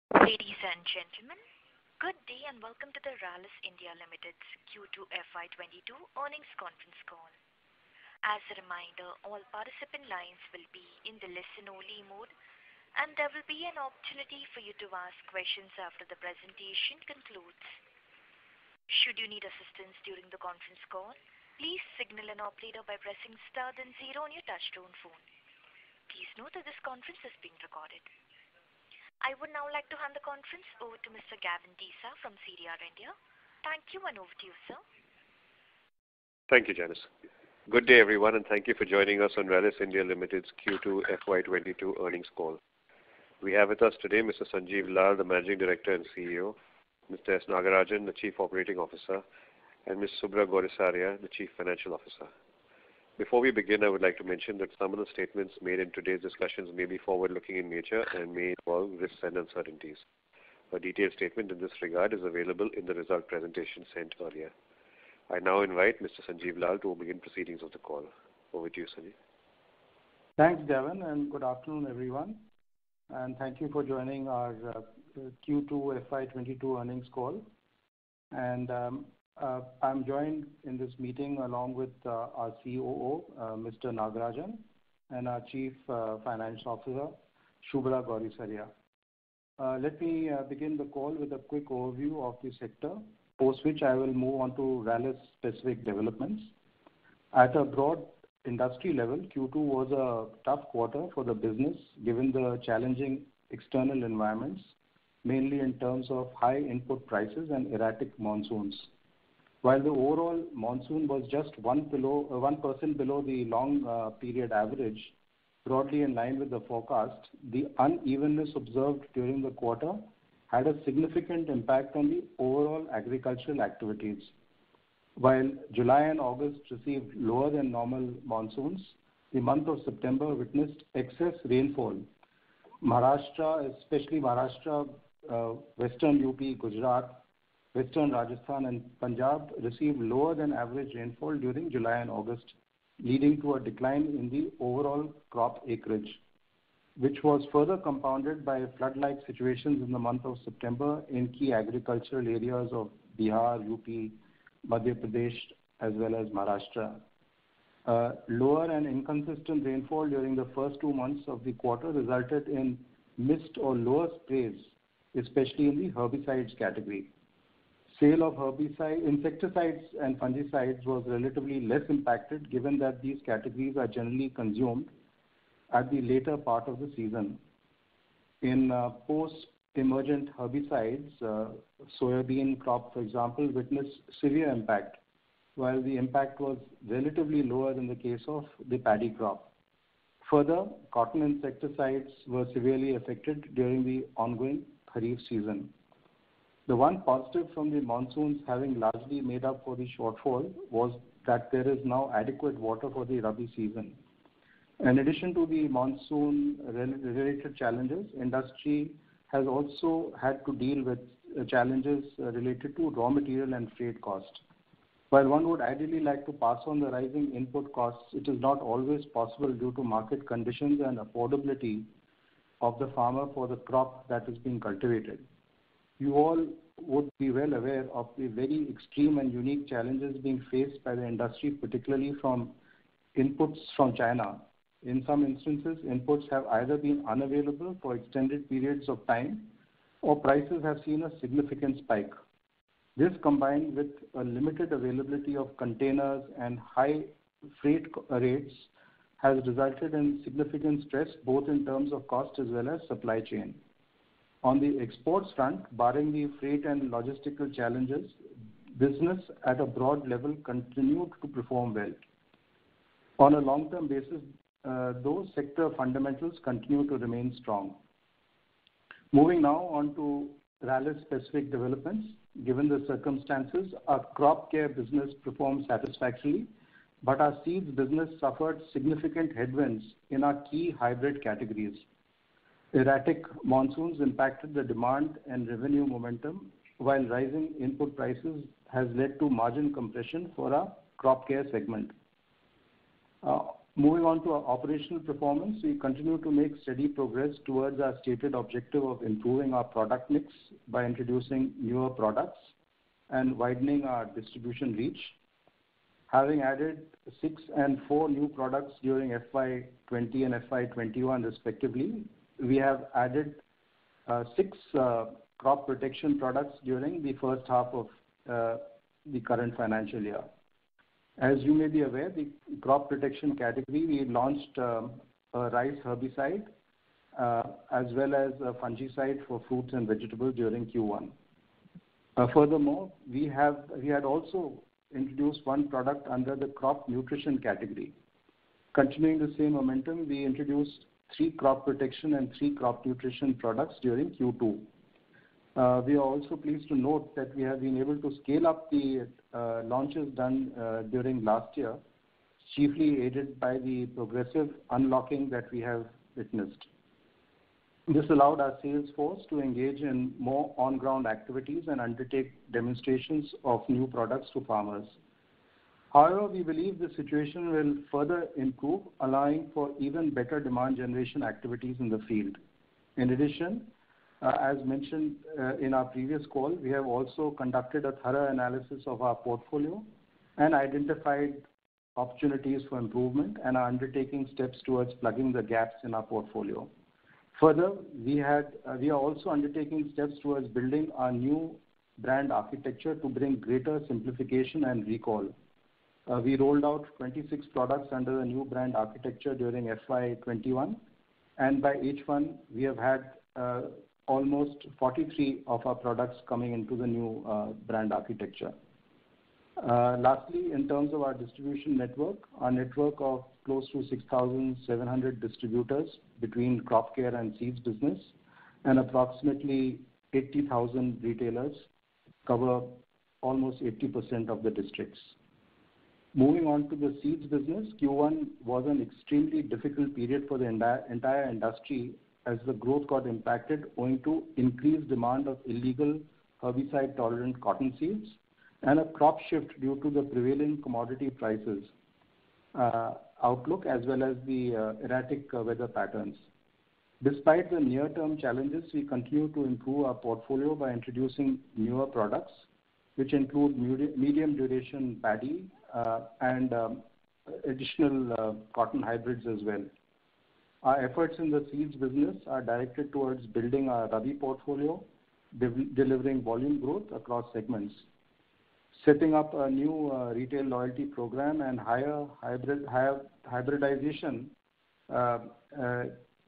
Ladies and gentlemen, good day and welcome to the Rallis India Limited's Q2FY22 Earnings Conference call. As a reminder, all participant lines will be in the listen-only mode, and there will be an opportunity for you to ask questions after the presentation concludes. Should you need assistance during the conference call, please signal an operator by pressing star then zero on your touchtone phone. Please note that this conference is being recorded. I would now like to hand the conference over to Mr. Gavin Desa from CDR India. Thank you, and over to you, sir. Thank you, Janice. Good day, everyone, and thank you for joining us on Rallis India Limited's Q2 FY22 earnings call. We have with us today Mr. Sanjiv Lal, the Managing Director and CEO, Mr. S. Nagarajan, the Chief Operating Officer, and Ms. Subhra Gourisaria, the Chief Financial Officer. Before we begin, I would like to mention that some of the statements made in today's discussions may be forward-looking in nature and may involve risks and uncertainties. A detailed statement in this regard is available in the result presentation sent earlier. I now invite Mr. Sanjiv Lal to begin proceedings of the call. Over to you, Sanjiv. Thanks, Gavin, and good afternoon, everyone. And thank you for joining our Q2 FY22 earnings call. And I'm joined in this meeting along with our COO, Mr. Nagarajan, and our Chief Financial Officer, Subhra Gourisaria. Let me begin the call with a quick overview of the sector, post which I will move on to Rallis-specific developments. At a broad industry level, Q2 was a tough quarter for the business given the challenging external environments, mainly in terms of high input prices and erratic monsoons. While the overall monsoon was just 1% below the long period average, broadly in line with the forecast, the unevenness observed during the quarter had a significant impact on the overall agricultural activities. While July and August received lower than normal monsoons, the month of September witnessed excess rainfall. Maharashtra, especially Maharashtra, Western UP, Gujarat, Western Rajasthan and Punjab received lower than average rainfall during July and August, leading to a decline in the overall crop acreage, which was further compounded by flood-like situations in the month of September in key agricultural areas of Bihar, UP, Madhya Pradesh, as well as Maharashtra. Lower and inconsistent rainfall during the first 2 months of the quarter resulted in missed or lower sprays, especially in the herbicides category. Sale of insecticides and fungicides was relatively less impacted given that these categories are generally consumed at the later part of the season. In post-emergent herbicides, soybean crop, for example, witnessed severe impact, while the impact was relatively lower in the case of the paddy crop. Further, cotton insecticides were severely affected during the ongoing Kharif season. The one positive from the monsoons having largely made up for the shortfall was that there is now adequate water for the Rabi season. In addition to the monsoon-related challenges, industry has also had to deal with challenges related to raw material and freight cost. While one would ideally like to pass on the rising input costs, it is not always possible due to market conditions and affordability of the farmer for the crop that is being cultivated. You all would be well aware of the very extreme and unique challenges being faced by the industry, particularly from inputs from China. In some instances, inputs have either been unavailable for extended periods of time or prices have seen a significant spike. This, combined with a limited availability of containers and high freight rates, has resulted in significant stress both in terms of cost as well as supply chain. On the exports front, barring the freight and logistical challenges, business at a broad level continued to perform well. On a long-term basis, those sector fundamentals continue to remain strong. Moving now on to Rallis-specific developments. Given the circumstances, our crop care business performed satisfactorily, but our seeds business suffered significant headwinds in our key hybrid categories. Erratic monsoons impacted the demand and revenue momentum, while rising input prices has led to margin compression for our crop care segment. Moving on to our operational performance, we continue to make steady progress towards our stated objective of improving our product mix by introducing newer products and widening our distribution reach. Having added 6 and 4 new products during FY20 and FY21 respectively, we have added 6 crop protection products during the first half of the current financial year. As you may be aware, the crop protection category, we launched a rice herbicide as well as a fungicide for fruits and vegetables during Q1. Furthermore, we had also introduced one product under the crop nutrition category. Continuing the same momentum, we introduced 3 crop protection and 3 crop nutrition products during Q2. We are also pleased to note that we have been able to scale up the launches done during last year, chiefly aided by the progressive unlocking that we have witnessed. This allowed our sales force to engage in more on-ground activities and undertake demonstrations of new products to farmers. However, we believe the situation will further improve, allowing for even better demand generation activities in the field. In addition, as mentioned in our previous call, we have also conducted a thorough analysis of our portfolio and identified opportunities for improvement and are undertaking steps towards plugging the gaps in our portfolio. Further, we are also undertaking steps towards building our new brand architecture to bring greater simplification and recall. We rolled out 26 products under the new brand architecture during FY21, and by H1 we have had almost 43 of our products coming into the new brand architecture. Lastly, in terms of our distribution network, our network of close to 6,700 distributors between crop care and seeds business and approximately 80,000 retailers cover almost 80% of the districts. Moving on to the seeds business, Q1 was an extremely difficult period for the entire industry as the growth got impacted owing to increased demand of illegal herbicide-tolerant cotton seeds and a crop shift due to the prevailing commodity prices outlook as well as the erratic weather patterns. Despite the near-term challenges, we continue to improve our portfolio by introducing newer products, which include medium duration paddy and additional cotton hybrids as well. Our efforts in the seeds business are directed towards building our Rabi portfolio, delivering volume growth across segments. Setting up a new retail loyalty program and higher hybridization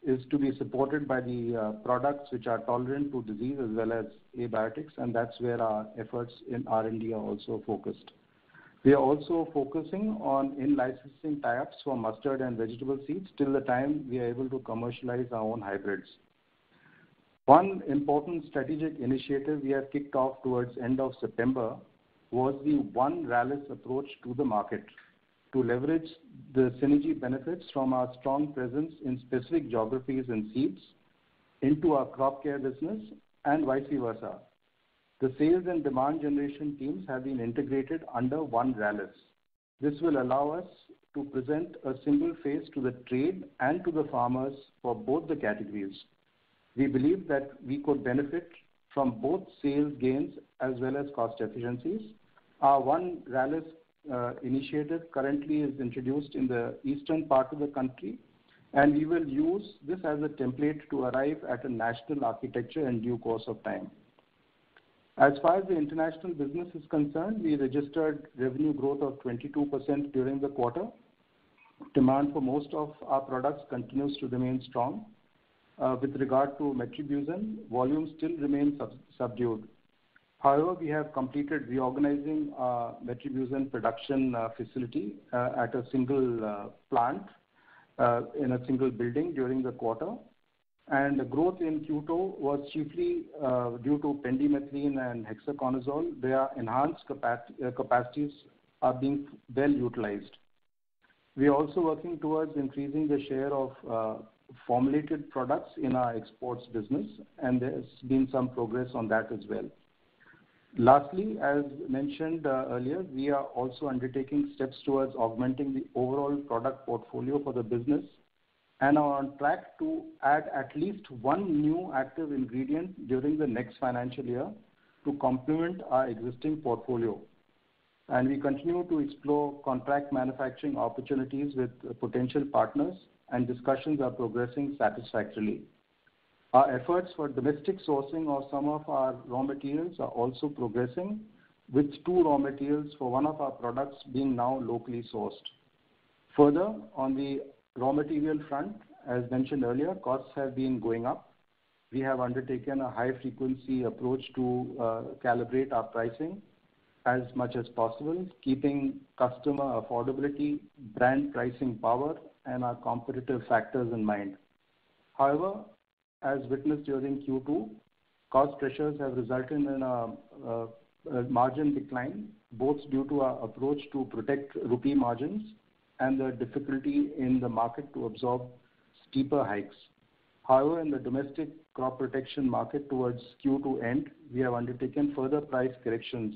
is to be supported by the products which are tolerant to disease as well as abiotics, and that's where our efforts in R&D are also focused. We are also focusing on in-licensing tie-ups for mustard and vegetable seeds till the time we are able to commercialize our own hybrids. One important strategic initiative we have kicked off towards end of September was the One Rallis approach to the market to leverage the synergy benefits from our strong presence in specific geographies and seeds into our crop care business and vice versa. The sales and demand generation teams have been integrated under One Rallis. This will allow us to present a single face to the trade and to the farmers for both the categories. We believe that we could benefit from both sales gains as well as cost efficiencies. Our One Rallis initiative currently is introduced in the eastern part of the country, and we will use this as a template to arrive at a national architecture in due course of time. As far as the international business is concerned, we registered revenue growth of 22% during the quarter. Demand for most of our products continues to remain strong. With regard to metribuzin, volumes still remain subdued. However, we have completed reorganizing our metribuzin production facility at a single plant in a single building during the quarter. And the growth in Q2 was chiefly due to pendimethalin and hexaconazole. Their enhanced capacities are being well utilized. We are also working towards increasing the share of formulated products in our exports business, and there's been some progress on that as well. Lastly, as mentioned earlier, we are also undertaking steps towards augmenting the overall product portfolio for the business and are on track to add at least one new active ingredient during the next financial year to complement our existing portfolio. And we continue to explore contract manufacturing opportunities with potential partners, and discussions are progressing satisfactorily. Our efforts for domestic sourcing of some of our raw materials are also progressing, with 2 raw materials for one of our products being now locally sourced. Further, on the raw material front, as mentioned earlier, costs have been going up. We have undertaken a high-frequency approach to calibrate our pricing as much as possible, keeping customer affordability, brand pricing power, and our competitive factors in mind. However, as witnessed during Q2, cost pressures have resulted in a margin decline, both due to our approach to protect rupee margins and the difficulty in the market to absorb steeper hikes. However, in the domestic crop protection market towards Q2 end, we have undertaken further price corrections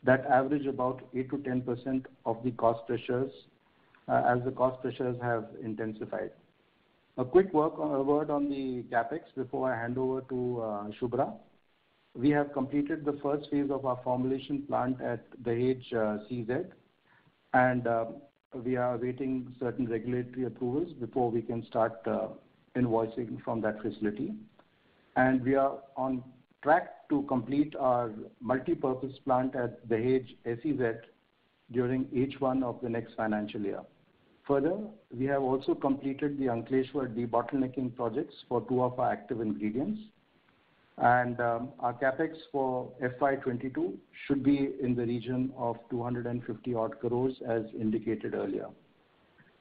that average about 8 to 10% of the cost pressures as the cost pressures have intensified. A quick word on the capex before I hand over to Shubhra. We have completed the first phase of our formulation plant at Dahej CZ, and we are awaiting certain regulatory approvals before we can start invoicing from that facility. And we are on track to complete our multi-purpose plant at Dahej SEZ during H1 of the next financial year. Further, we have also completed the Ankleshwar debottlenecking projects for 2 of our active ingredients. And our capex for FY22 should be in the region of 250 odd crores as indicated earlier.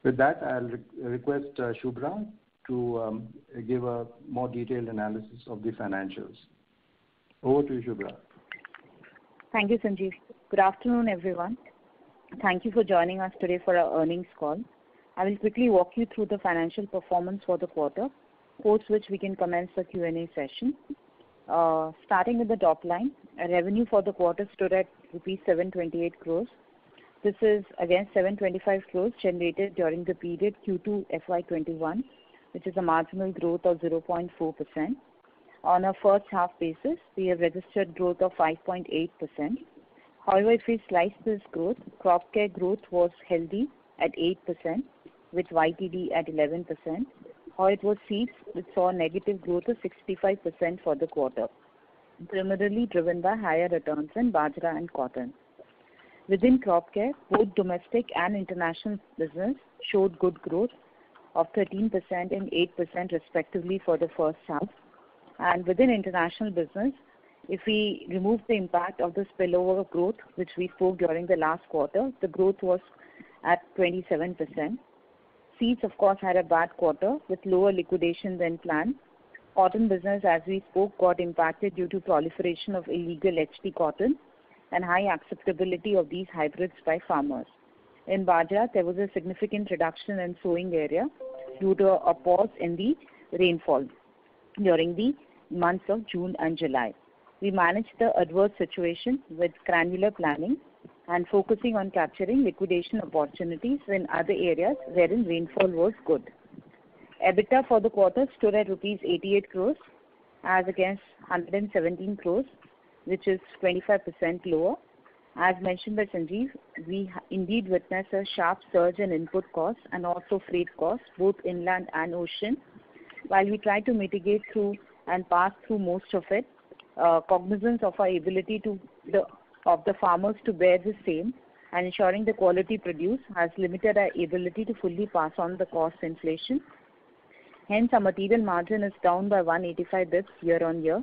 With that, I'll request Shubhra to give a more detailed analysis of the financials. Over to you, Shubhra. Thank you, Sanjeev. Good afternoon, everyone. Thank you for joining us today for our earnings call. I will quickly walk you through the financial performance for the quarter, post which we can commence the Q&A session. Starting with the top line, revenue for the quarter stood at rupees 728 crores. This is against 725 crores generated during the period Q2 FY21, which is a marginal growth of 0.4%. On a first half basis, we have registered growth of 5.8%. However, if we slice this growth, crop care growth was healthy at 8%, with YTD at 11%. Or it was seeds, which saw a negative growth of 65% for the quarter, primarily driven by higher returns in bajra and cotton. Within crop care, both domestic and international business showed good growth of 13% and 8% respectively for the first half. And within international business, if we remove the impact of the spillover growth, which we spoke during the last quarter, the growth was at 27%. Seeds, of course, had a bad quarter with lower liquidation than planned. Cotton business, as we spoke, got impacted due to proliferation of illegal HT cotton and high acceptability of these hybrids by farmers. In bajra, there was a significant reduction in sowing area due to a pause in the rainfall during the months of June and July. We managed the adverse situation with granular planning and focusing on capturing liquidation opportunities in other areas wherein rainfall was good. EBITDA for the quarter stood at rupees 88 crores as against 117 crores, which is 25% lower. As mentioned by Sanjeev, we indeed witnessed a sharp surge in input costs and also freight costs, both inland and ocean. While we try to mitigate through and pass through most of it, cognizance of our ability of the farmers to bear the same and ensuring the quality produced has limited our ability to fully pass on the cost inflation. Hence, our material margin is down by 185 bps year on year.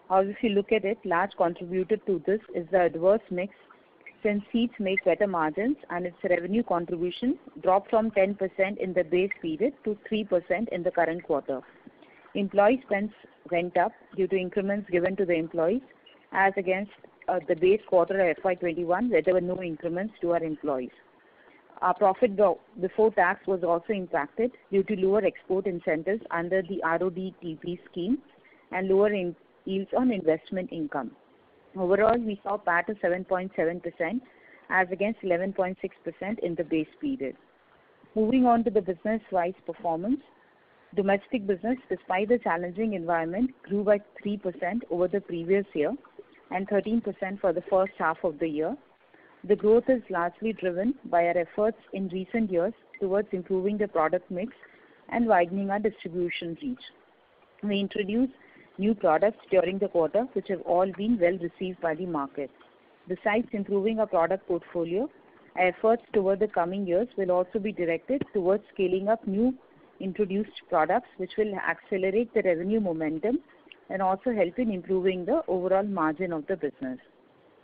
However, if you look at it, large contributor to this is the adverse mix, since seeds make better margins and its revenue contribution dropped from 10% in the base period to 3% in the current quarter. Employee spends went up due to increments given to the employees as against the base quarter of FY21, where there were no increments to our employees. Our profit before tax was also impacted due to lower export incentives under the RODTP scheme and lower yields on investment income. Overall, we saw PAT of 7.7% as against 11.6% in the base period. Moving on to the business-wise performance, domestic business, despite the challenging environment, grew by 3% over the previous year and 13% for the first half of the year. The growth is largely driven by our efforts in recent years towards improving the product mix and widening our distribution reach. We introduced new products during the quarter, which have all been well received by the market. Besides improving our product portfolio, our efforts toward the coming years will also be directed towards scaling up new introduced products, which will accelerate the revenue momentum and also help in improving the overall margin of the business.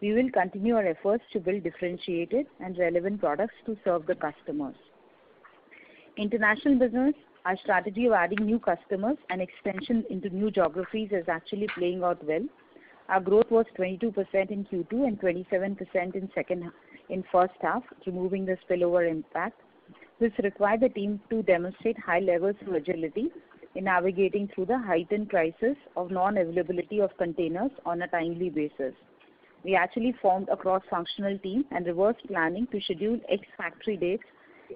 We will continue our efforts to build differentiated and relevant products to serve the customers. International business, our strategy of adding new customers and extension into new geographies is actually playing out well. Our growth was 22% in Q2 and 27% in first half, removing the spillover impact. This required the team to demonstrate high levels of agility in navigating through the heightened crisis of non-availability of containers on a timely basis. We actually formed a cross-functional team and reverse planning to schedule ex-factory dates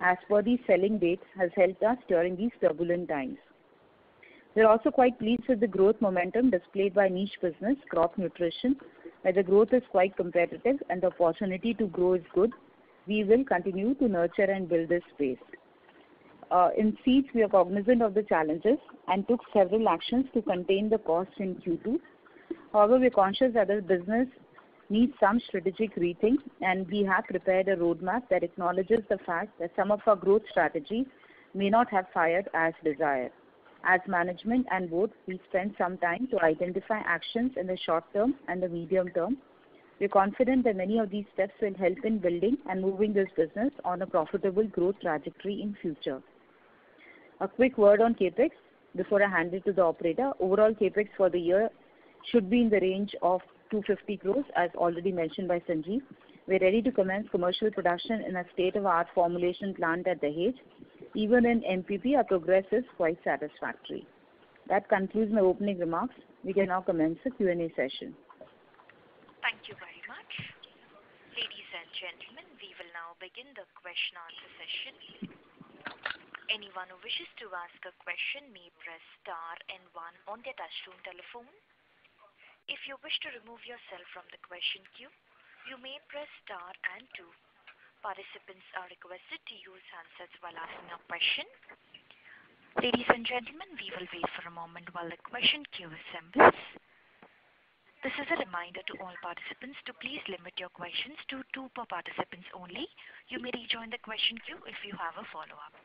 as per the selling dates has helped us during these turbulent times. We are also quite pleased with the growth momentum displayed by niche business, crop nutrition, where the growth is quite competitive and the opportunity to grow is good. We will continue to nurture and build this space. In seeds, we are cognizant of the challenges and took several actions to contain the costs in Q2. However, we are conscious that the business needs some strategic rethink, and we have prepared a roadmap that acknowledges the fact that some of our growth strategies may not have fired as desired. As management and board, we spent some time to identify actions in the short term and the medium term. We are confident that many of these steps will help in building and moving this business on a profitable growth trajectory in future. A quick word on CAPEX before I hand it to the operator. Overall CAPEX for the year should be in the range of 250 crores, as already mentioned by Sanjeev. We are ready to commence commercial production in a state-of-the-art formulation plant at Dahej. Even in MPP, our progress is quite satisfactory. That concludes my opening remarks. We can now commence the Q&A session. Thank you very much. Ladies and gentlemen, we will now begin the question-answer session. Anyone who wishes to ask a question may press star and 1 on their touchtone telephone. If you wish to remove yourself from the question queue, you may press star and 2. Participants are requested to use handsets while asking a question. Ladies and gentlemen, we will wait for a moment while the question queue assembles. This is a reminder to all participants to please limit your questions to 2 per participants only. You may rejoin the question queue if you have a follow-up.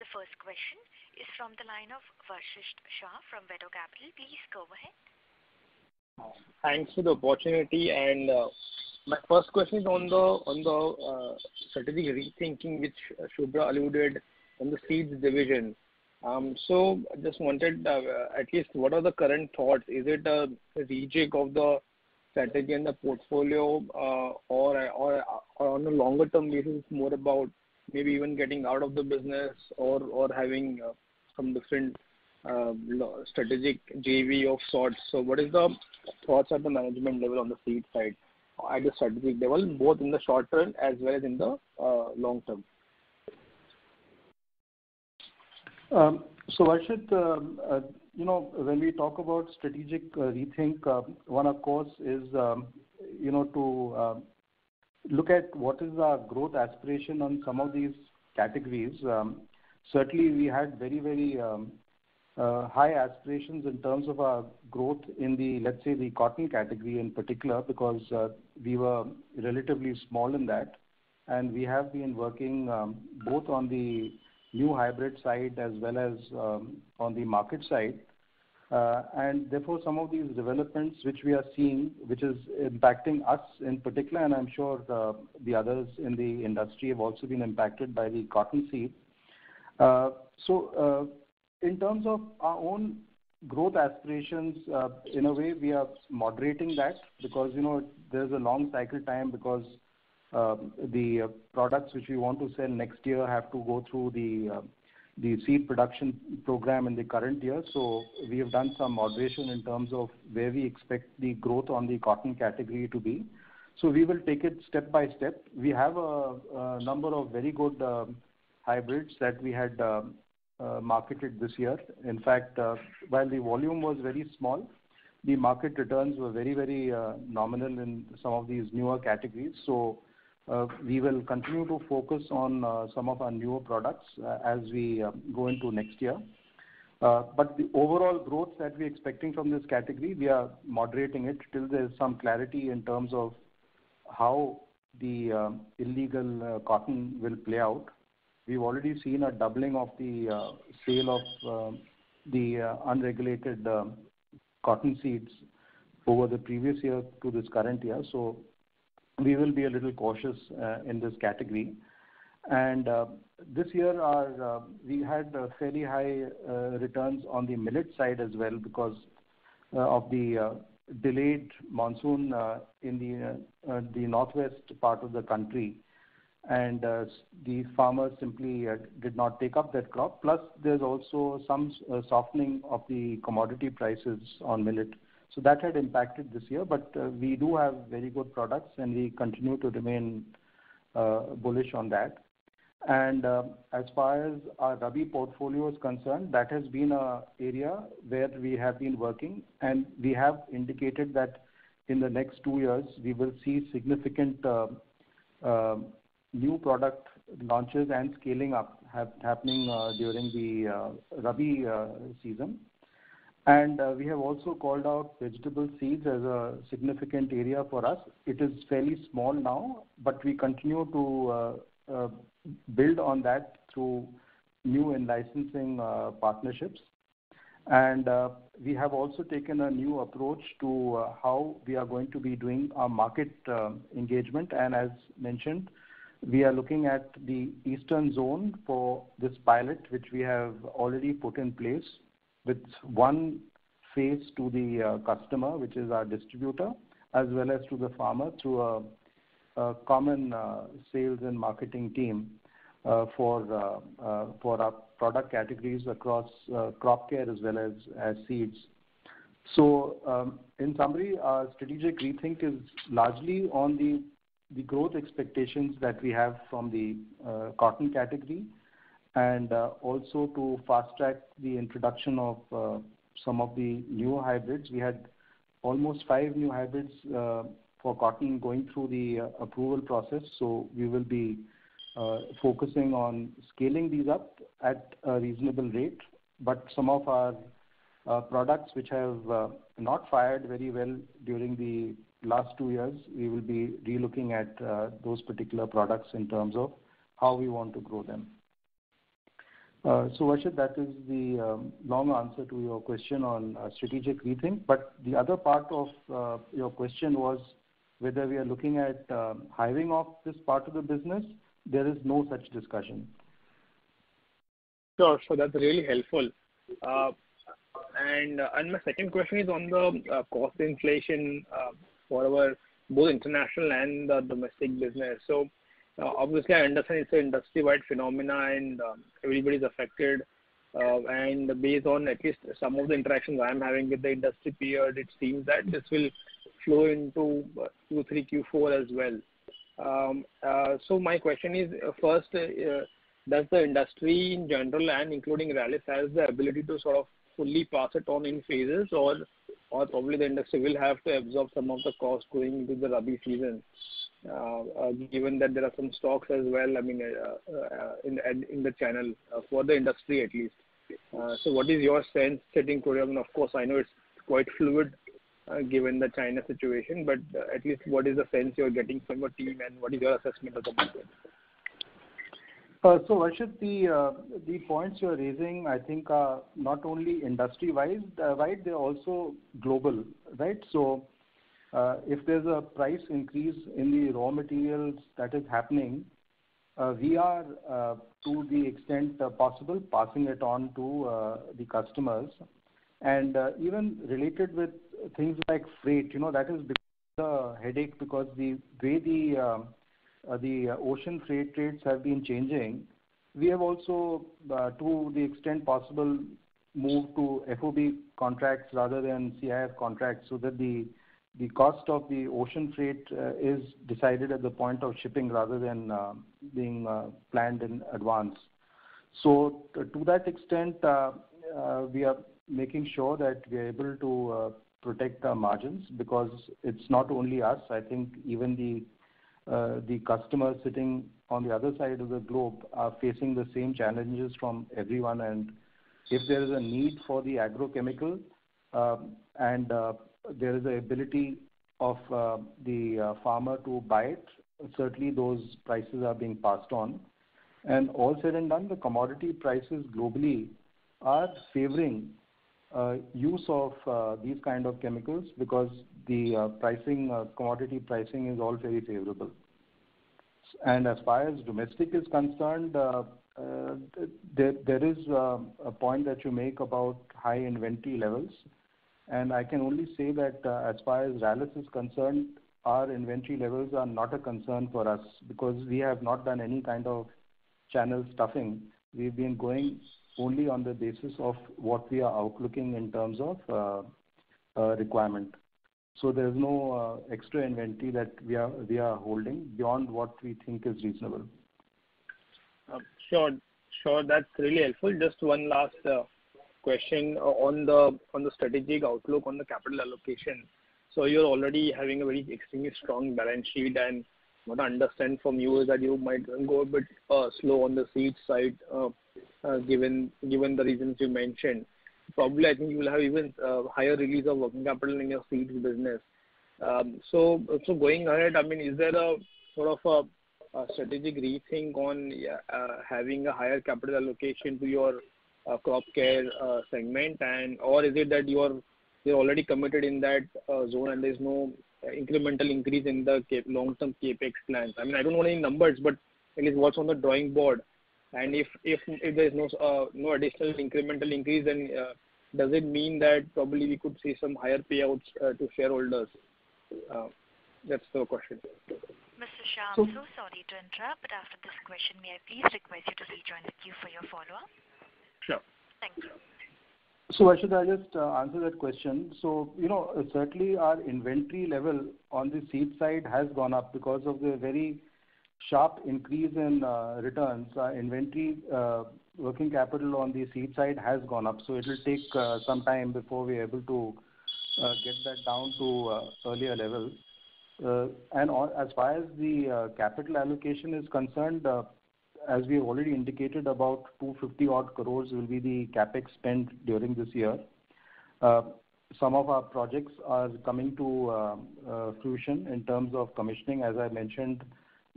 The first question is from the line of Varshisht Shah from Vedo Capital. Please go ahead. Thanks for the opportunity, and my first question is on the strategic rethinking which Shubhra alluded on the seeds division. So I just wanted at least what are the current thoughts? Is it a rejig of the strategy and the portfolio, or on a longer term basis, it's more about maybe even getting out of the business or having some different strategic JV of sorts? So what is the thoughts at the management level on the seed side at the strategic level, both in the short term as well as in the long term? So Varshit, when we talk about strategic rethink, one of course is, to look at what is our growth aspiration on some of these categories. Certainly we had very, very high aspirations in terms of our growth in the, let's say, the cotton category in particular, because we were relatively small in that, and we have been working both on the new hybrid side as well as on the market side. And therefore some of these developments which we are seeing, which is impacting us in particular, and I'm sure the others in the industry have also been impacted by the cotton seed. So in terms of our own growth aspirations, in a way we are moderating that, because there's a long cycle time, because the products which we want to sell next year have to go through the the seed production program in the current year. So we have done some moderation in terms of where we expect the growth on the cotton category to be. So we will take it step by step. We have a number of very good hybrids that we had marketed this year. In fact, while the volume was very small, the market returns were very, very nominal in some of these newer categories. So we will continue to focus on some of our newer products as we go into next year. But the overall growth that we're expecting from this category, we are moderating it till there's some clarity in terms of how the illegal cotton will play out. We've already seen a doubling of the sale of the unregulated cotton seeds over the previous year to this current year. So we will be a little cautious in this category. And this year we had fairly high returns on the millet side as well because of the delayed monsoon in the northwest part of the country. And the farmers simply did not take up that crop. Plus, there's also some softening of the commodity prices on millet. So that had impacted this year, but we do have very good products and we continue to remain bullish on that. And as far as our Rabi portfolio is concerned, that has been an area where we have been working, and we have indicated that in the next 2 years we will see significant new product launches and scaling up happening during the Rabi season. And we have also called out vegetable seeds as a significant area for us. It is fairly small now, but we continue to build on that through new in-licensing partnerships. And we have also taken a new approach to how we are going to be doing our market engagement. And as mentioned, we are looking at the eastern zone for this pilot, which we have already put in place with one face to the customer, which is our distributor, as well as to the farmer through a common sales and marketing team for our product categories across crop care as well as seeds. So in summary, our strategic rethink is largely on the growth expectations that we have from the cotton category, and also to fast track the introduction of some of the new hybrids. We had almost 5 new hybrids for cotton going through the approval process. So we will be focusing on scaling these up at a reasonable rate. But some of our products which have not fired very well during the last 2 years, we will be relooking at those particular products in terms of how we want to grow them. So Varshit, that is the long answer to your question on strategic rethink. But the other part of your question was whether we are looking at hiving off this part of the business. There is no such discussion. Sure, so that's really helpful. And my second question is on the cost inflation for our both international and domestic business. So obviously, I understand it's an industry-wide phenomena and everybody's affected. And based on at least some of the interactions I'm having with the industry peers, it seems that this will flow into Q3, Q4 as well. So my question is, first, does the industry in general and including Rallis has the ability to sort of fully pass it on in phases, or probably the industry will have to absorb some of the costs going into the Rabi season, given that there are some stocks as well, I mean, in the channel for the industry at least. So what is your sense sitting today? I mean, of course, I know it's quite fluid given the China situation, but at least what is the sense you're getting from your team and what is your assessment of the market? So Varshit, the points you're raising, I think, are not only industry-wide, they're also global, right? So if there's a price increase in the raw materials that is happening, we are, to the extent possible, passing it on to the customers. And even related with things like freight, that is the headache because the way the ocean freight rates have been changing, we have also, to the extent possible, moved to FOB contracts rather than CIF contracts, so that the cost of the ocean freight is decided at the point of shipping rather than being planned in advance. So to that extent, we are making sure that we are able to protect our margins, because it's not only us. I think even the customers sitting on the other side of the globe are facing the same challenges from everyone. And if there is a need for the agrochemical and there is the ability of the farmer to buy it, certainly those prices are being passed on. And all said and done, the commodity prices globally are favoring use of these kind of chemicals, because the commodity pricing is all very favorable. And as far as domestic is concerned, there is a point that you make about high inventory levels. And I can only say that as far as Rallis is concerned, our inventory levels are not a concern for us, because we have not done any kind of channel stuffing. We've been going only on the basis of what we are outlooking in terms of requirement. So there's no extra inventory that we are holding beyond what we think is reasonable. Sure. That's really helpful. Just one last question on the strategic outlook on the capital allocation. So you're already having a very extremely strong balance sheet, and what I understand from you is that you might go a bit slow on the seed side, given the reasons you mentioned. Probably, I think you will have even higher release of working capital in your seeds business. So going ahead, I mean, is there a sort of a strategic rethink on having a higher capital allocation to your crop care segment, or is it that you're already committed in that zone and there's no incremental increase in the long-term capex plans? I mean, I don't want any numbers, but at least what's on the drawing board. And if there's no additional incremental increase, then does it mean that probably we could see some higher payouts to shareholders? That's the question. Mr. Shah, I'm so sorry to interrupt, but after this question, may I please request you to rejoin the queue for your follow-up? Sure. Thank you. So I should just answer that question. So, certainly our inventory level on the seed side has gone up because of the very sharp increase in returns. Inventory working capital on the seed side has gone up. So it will take some time before we're able to get that down to earlier levels. And as far as the capital allocation is concerned, as we have already indicated, about 250 odd crores will be the capex spent during this year. Some of our projects are coming to fruition in terms of commissioning. As I mentioned,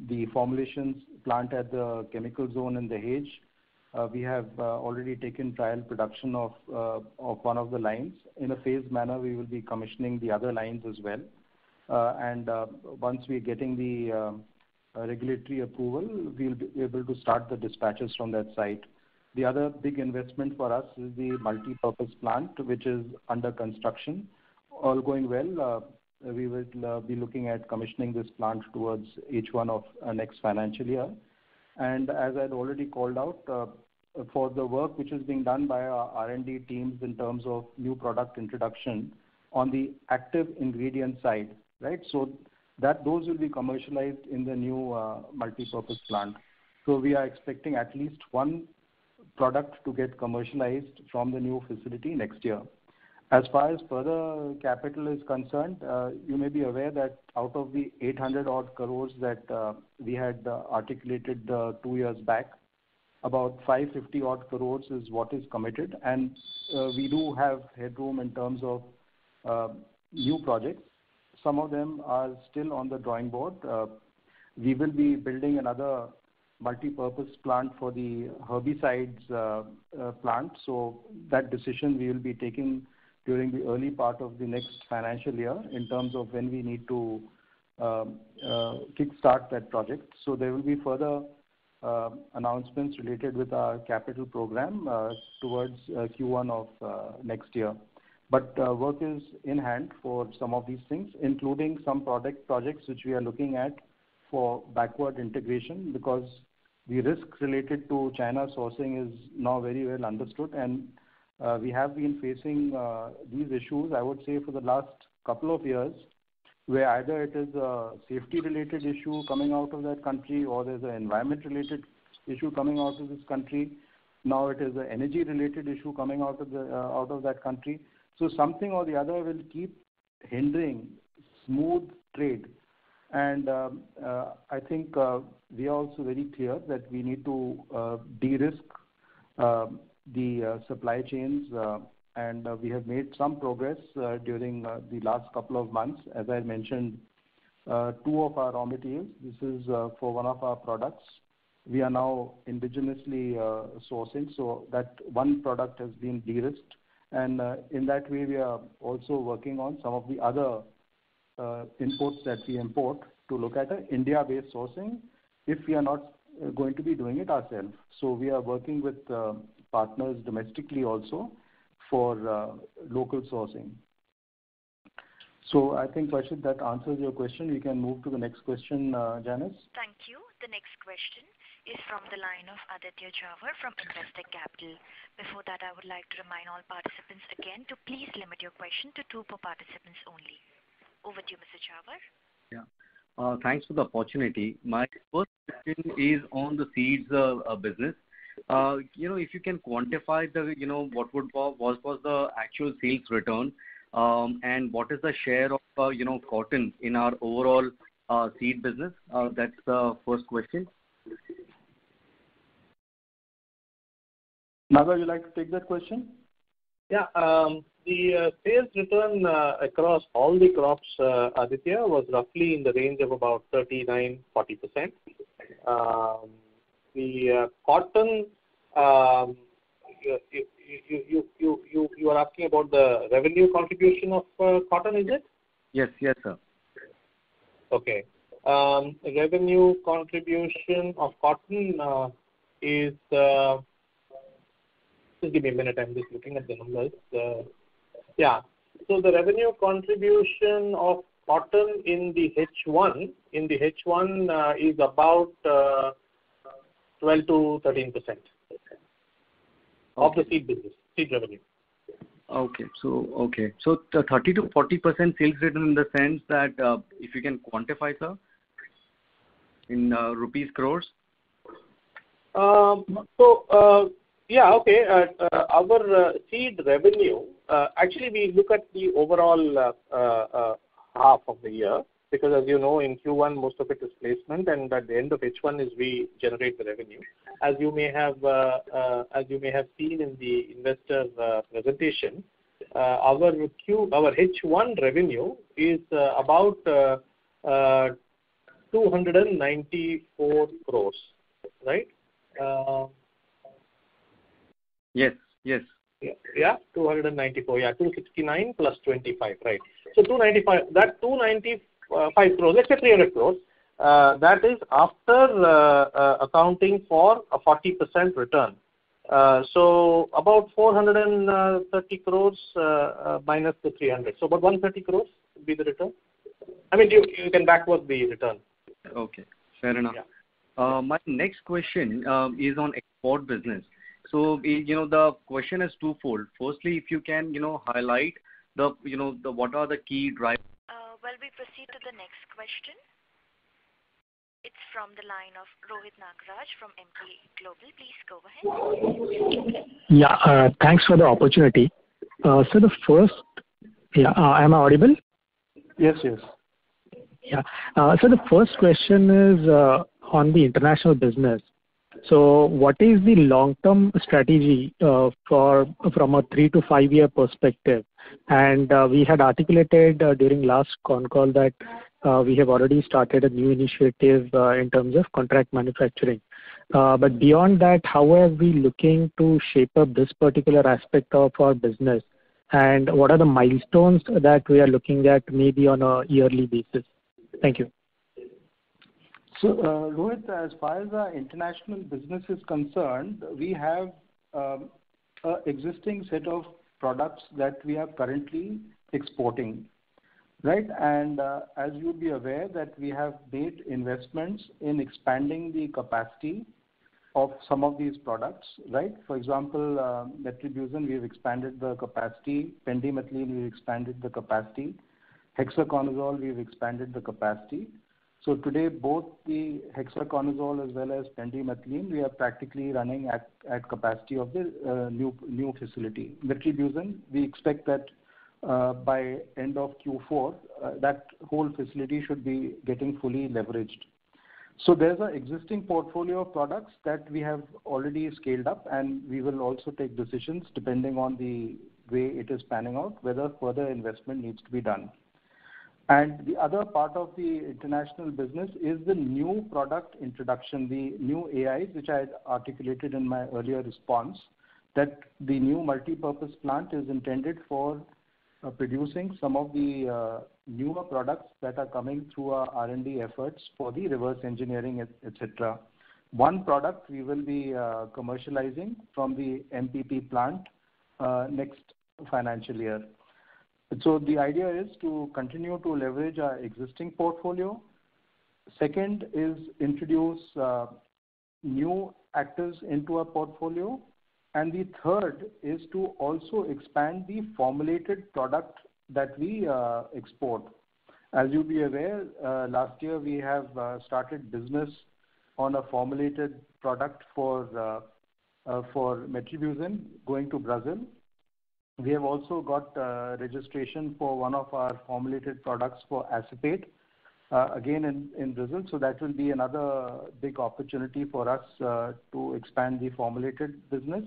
the formulations plant at the chemical zone in Dahej. We have already taken trial production of one of the lines. In a phased manner, we will be commissioning the other lines as well. And once we're getting the regulatory approval, we'll be able to start the dispatches from that site. The other big investment for us is the multi-purpose plant, which is under construction. All going well, we will be looking at commissioning this plant towards H1 of next financial year. And as I'd already called out, for the work which is being done by our R&D teams in terms of new product introduction on the active ingredient side, right? So that those will be commercialized in the new multi-purpose plant. So we are expecting at least one product to get commercialized from the new facility next year. As far as further capital is concerned, you may be aware that out of the 800 odd crores that we had articulated 2 years back, about 550 odd crores is what is committed, and we do have headroom in terms of new projects. Some of them are still on the drawing board. We will be building another multi-purpose plant for the herbicides plant. So that decision we will be taking during the early part of the next financial year in terms of when we need to kickstart that project. So there will be further announcements related with our capital program towards Q1 of next year. But work is in hand for some of these things, including some projects which we are looking at for backward integration, because the risk related to China sourcing is now very well understood, and we have been facing these issues, I would say, for the last couple of years, where either it is a safety-related issue coming out of that country, or there's an environment-related issue coming out of this country. Now it is an energy-related issue coming out of that country. So something or the other will keep hindering smooth trade. And I think we are also very clear that we need to de-risk the supply chains, and we have made some progress during the last couple of months. As I mentioned, 2 of our raw materials, this is for one of our products, we are now indigenously sourcing, so that one product has been de-risked, and in that way we are also working on some of the other inputs that we import to look at an India-based sourcing if we are not going to be doing it ourselves. So we are working with partners domestically also for local sourcing. So I think, Rashid, that answers your question. We can move to the next question, Janice. Thank you. The next question is from the line of Aditya Jhawar from Investec Capital. Before that, I would like to remind all participants again to please limit your question to 2 per participants only. Over to you, Mr. Jhawar. Yeah. Thanks for the opportunity. My first question is on the seeds business. If you can quantify the, what was the actual sales return, and what is the share of, cotton in our overall seed business? That's the first question. Naga, would you like to take that question? Yeah. The sales return across all the crops, Aditya, was roughly in the range of about 39-40%. The cotton, you are asking about the revenue contribution of cotton, is it? Yes, sir. Okay. Revenue contribution of cotton is. Just give me a minute. I'm just looking at the numbers. Yeah. So the revenue contribution of cotton in the H1 is about 12 to 13% of the seed business, seed revenue. Okay. So the 30 to 40% sales return in the sense that if you can quantify, sir, in rupees crores. Yeah, okay. Our seed revenue, actually we look at the overall half of the year, because as you know, in Q1 most of it is placement, and at the end of H1 is we generate the revenue. As you may have seen in the investor presentation, our H1 revenue is about 294 crores, right? Yes. Yeah, 294. Yeah, 269 plus 25, right? So 295. That 295 crores. Let's say 300 crores. That is after accounting for a 40% return. So about 430 crores minus the 300. So about 130 crores would be the return. I mean, you can backward the return. Okay, fair enough. Yeah. My next question is on export business. So, the question is twofold. Firstly, if you can, highlight what are the key drivers. Well, we proceed to the next question. It's from the line of Rohit Nagraj from MK Global. Please go ahead. Yeah, thanks for the opportunity. So the first, am I audible? Yes. Yeah. So the first question is on the international business. So what is the long-term strategy from a 3 to 5 year perspective? And we had articulated during last Concall that we have already started a new initiative in terms of contract manufacturing. But beyond that, how are we looking to shape up this particular aspect of our business? And what are the milestones that we are looking at maybe on a yearly basis? Thank you. So, Rohit, as far as our international business is concerned, we have an existing set of products that we are currently exporting, right? And as you'd be aware that we have made investments in expanding the capacity of some of these products, right? For example, metribuzin, we've expanded the capacity. Pendimethalin, we've expanded the capacity. Hexaconazole, we've expanded the capacity. So today, both the hexaconazole as well as pendimethalin, we are practically running at capacity of the new facility. Metribuzin, we expect that by end of Q4, that whole facility should be getting fully leveraged. So there's an existing portfolio of products that we have already scaled up, and we will also take decisions depending on the way it is panning out, whether further investment needs to be done. And the other part of the international business is the new product introduction, the new AIs, which I had articulated in my earlier response, that the new multi-purpose plant is intended for producing some of the newer products that are coming through our R&D efforts for the reverse engineering, etc. One product we will be commercializing from the MPP plant next financial year. So the idea is to continue to leverage our existing portfolio. Second is introduce new actives into our portfolio. And the third is to also expand the formulated product that we export. As you'll be aware, last year we have started business on a formulated product for metribuzin going to Brazil. We have also got registration for one of our formulated products for acephate, again in Brazil. So that will be another big opportunity for us to expand the formulated business.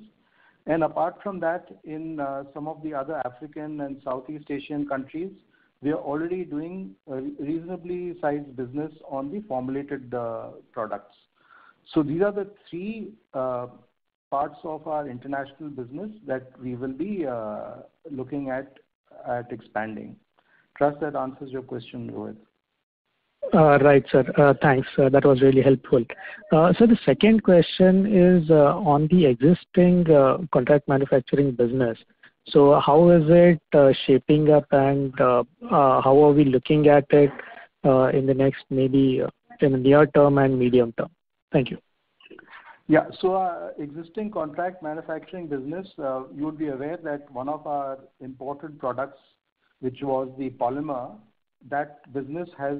And apart from that, in some of the other African and Southeast Asian countries, we are already doing a reasonably sized business on the formulated products. So these are the three parts of our international business that we will be looking at expanding. Trust that answers your question, Rohit. Right, sir. Thanks. That was really helpful. So the second question is on the existing contract manufacturing business. So how is it shaping up, and how are we looking at it in the next maybe in the near term and medium term? Thank you. Yeah, so our existing contract manufacturing business, you would be aware that one of our imported products, which was the polymer, that business has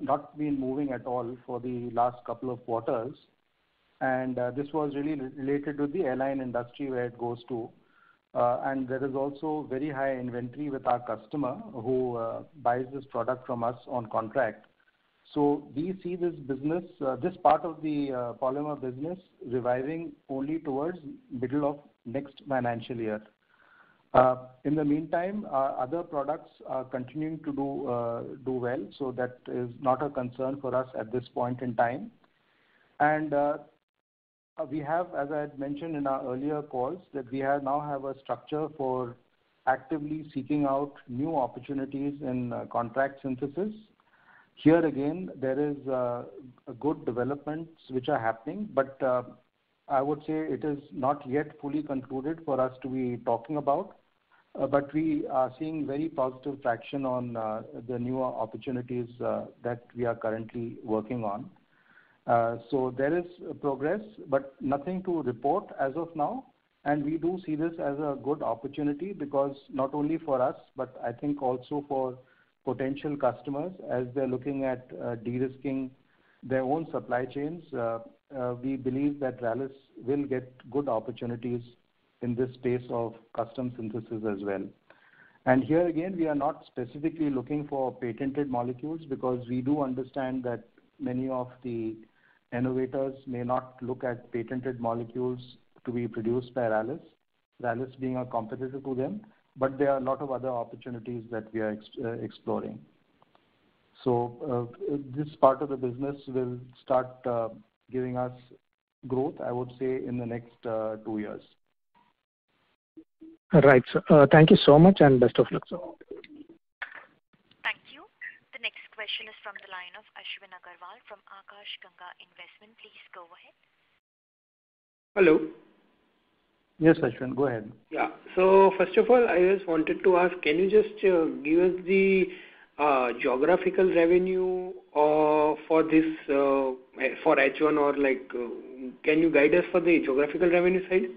not been moving at all for the last couple of quarters. And this was really related to the airline industry where it goes to. And there is also very high inventory with our customer who buys this product from us on contract. So we see this business, this part of the polymer business reviving only towards middle of next financial year. In the meantime, our other products are continuing to do well, so that is not a concern for us at this point in time. And we have, as I had mentioned in our earlier calls, that we now have a structure for actively seeking out new opportunities in contract synthesis. Here again, there is a good developments which are happening, but I would say it is not yet fully concluded for us to be talking about. But we are seeing very positive traction on the newer opportunities that we are currently working on. So there is progress, but nothing to report as of now. And we do see this as a good opportunity because not only for us, but I think also for potential customers as they're looking at de-risking their own supply chains. We believe that Rallis will get good opportunities in this space of custom synthesis as well. And here again, we are not specifically looking for patented molecules because we do understand that many of the innovators may not look at patented molecules to be produced by Rallis, Rallis being a competitor to them, but there are a lot of other opportunities that we are exploring. So this part of the business will start giving us growth, I would say, in the next 2 years. Right. Thank you so much and best of luck, sir. Thank you. The next question is from the line of Ashwin Agarwal from Akash Ganga Investment. Please go ahead. Hello. Yes, Ashwin, go ahead. Yeah. So first of all, I just wanted to ask, can you just give us the geographical revenue for this for H1, or can you guide us for the geographical revenue side?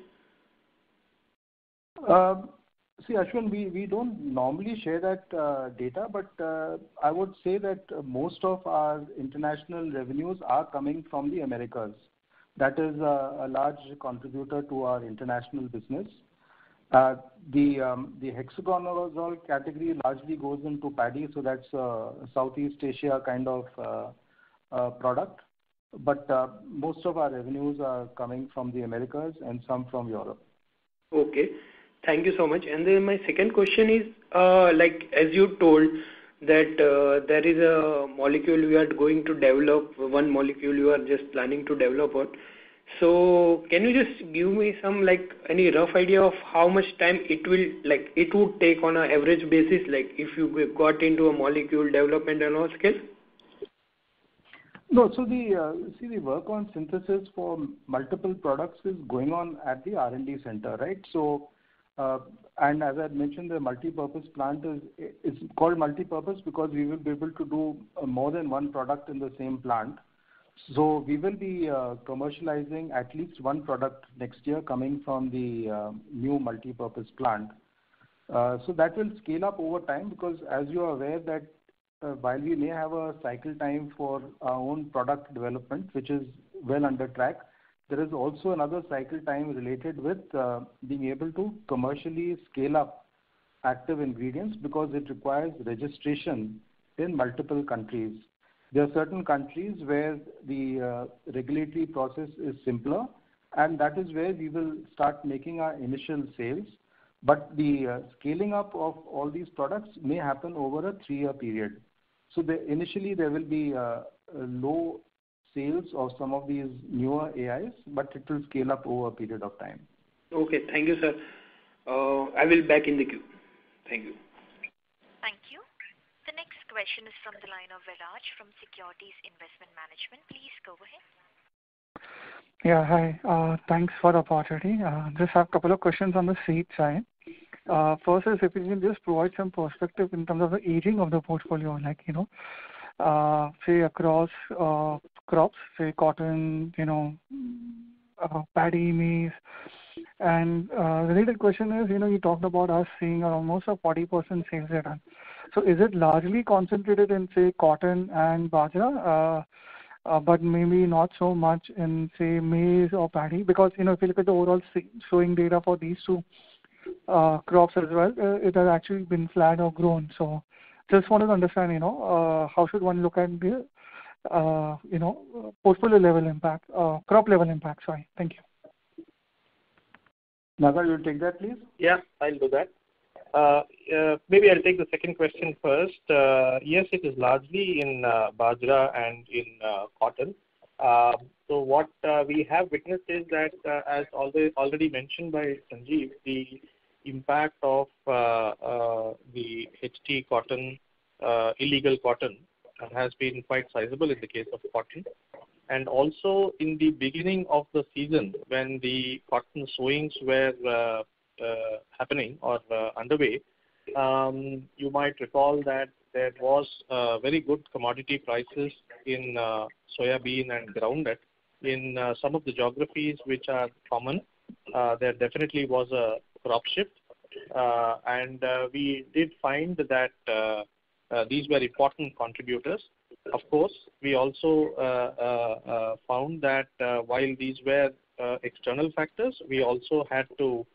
See, Ashwin, we don't normally share that data, but I would say that most of our international revenues are coming from the Americas. That is a large contributor to our international business. The hexaconazole category largely goes into paddy, so that's Southeast Asia kind of product. But most of our revenues are coming from the Americas and some from Europe. Okay. Thank you so much. And then my second question is, as you told that there is a molecule you are going to develop, one molecule you are just planning to develop on. So can you just give me some any rough idea of how much time it would take on an average basis, if you got into a molecule development and all scale? No, so the work on synthesis for multiple products is going on at the R&D center, right? So, and as I mentioned, the multi-purpose plant is called multi-purpose because we will be able to do more than one product in the same plant. So we will be commercializing at least one product next year coming from the new multi-purpose plant. So that will scale up over time because as you are aware that while we may have a cycle time for our own product development, which is well under track, there is also another cycle time related with being able to commercially scale up active ingredients because it requires registration in multiple countries. There are certain countries where the regulatory process is simpler, and that is where we will start making our initial sales. But the scaling up of all these products may happen over a 3-year period. So initially there will be low sales of some of these newer AIs, but it will scale up over a period of time. Okay, thank you, sir. I will back in the queue. Thank you. Thank you. The next question is from the line of Viraj from Securities Investment Management. Please go ahead. Yeah, hi. Thanks for the opportunity. Just have a couple of questions on the seed side. First is if you can just provide some perspective in terms of the aging of the portfolio, say across crops, say cotton, paddy, maize. And the related question is, you talked about us seeing almost a 40% sales return. So is it largely concentrated in, say, cotton and bajra, but maybe not so much in, say, maize or paddy? Because, if you look at the overall sowing data for these two crops as well, it has actually been flat or grown. So just wanted to understand, how should one look at the, portfolio level impact, crop level impact. Sorry. Thank you. Nagar, you'll take that, please? Yeah, I'll do that. Maybe I'll take the second question first. Yes, it is largely in bajra and in cotton. So what we have witnessed is that, as already mentioned by Sanjeev, the impact of the HT cotton, illegal cotton, has been quite sizable in the case of cotton. And also in the beginning of the season, when the cotton sowings were happening or underway, you might recall that there was very good commodity prices in soybean and groundnut in some of the geographies which are common. There definitely was a crop shift, and we did find that these were important contributors. Of course, we also found that while these were external factors, we also had to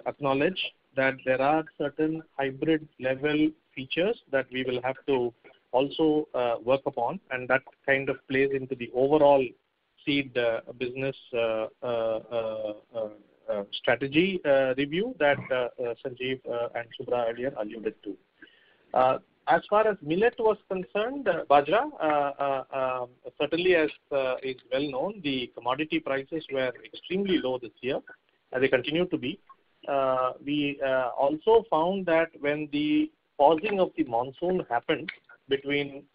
acknowledge that there are certain hybrid level features that we will have to also work upon, and that kind of plays into the overall seed business strategy review that Sanjeev and Subhra earlier alluded to. As far as millet was concerned, bajra, certainly as is well known, the commodity prices were extremely low this year, and they continue to be. We also found that when the pausing of the monsoon happened between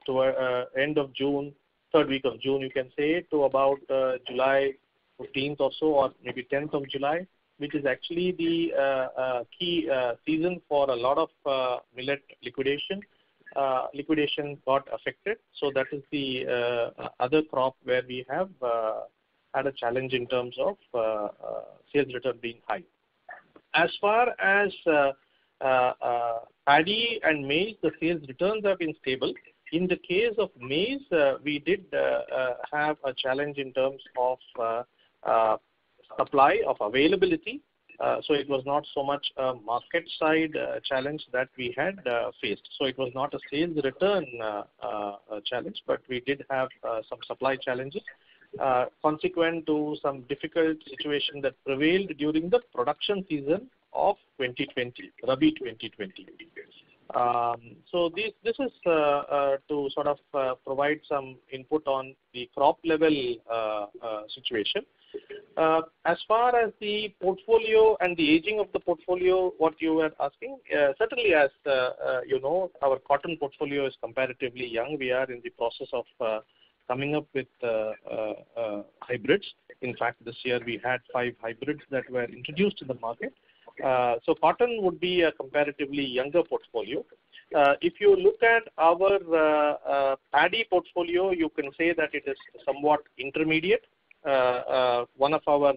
end of June, third week of June, you can say, to about July 15th or so, or maybe 10th of July, which is actually the key season for a lot of millet liquidation. liquidation got affected. So that is the other crop where we have had a challenge in terms of sales return being high. As far as paddy and maize, the sales returns have been stable. In the case of maize, we did have a challenge in terms of supply of availability. So it was not so much a market side challenge that we had faced. So it was not a sales return challenge, but we did have some supply challenges consequent to some difficult situation that prevailed during the production season of 2020, Rabi 2020. So this is to sort of provide some input on the crop level situation. As far as the portfolio and the aging of the portfolio, what you were asking, certainly as you know, our cotton portfolio is comparatively young. We are in the process of coming up with hybrids. In fact, this year we had 5 hybrids that were introduced in the market. So cotton would be a comparatively younger portfolio. If you look at our paddy portfolio, you can say that it is somewhat intermediate. One of our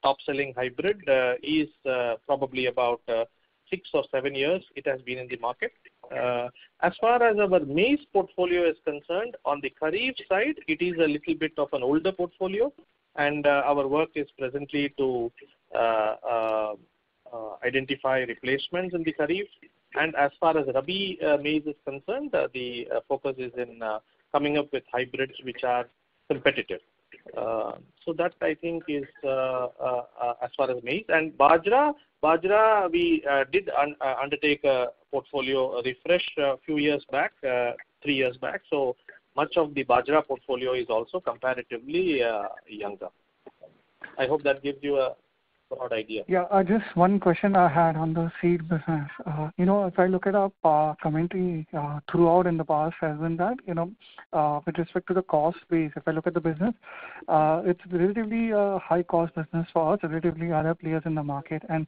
top-selling hybrid is probably about 6 or 7 years it has been in the market. As far as our maize portfolio is concerned, on the kharif side, it is a little bit of an older portfolio, and our work is presently to identify replacements in the kharif. And as far as rabi maize is concerned, the focus is in coming up with hybrids which are competitive. So that I think is as far as maize. And bajra we did undertake a portfolio refresh a few years back, 3 years back. So much of the bajra portfolio is also comparatively younger. I hope that gives you a broad idea. Yeah, just one question I had on the seed business. If I look at our commentary throughout in the past has been that, with respect to the cost base, if I look at the business, it's relatively a high cost business for us, relatively other players in the market. And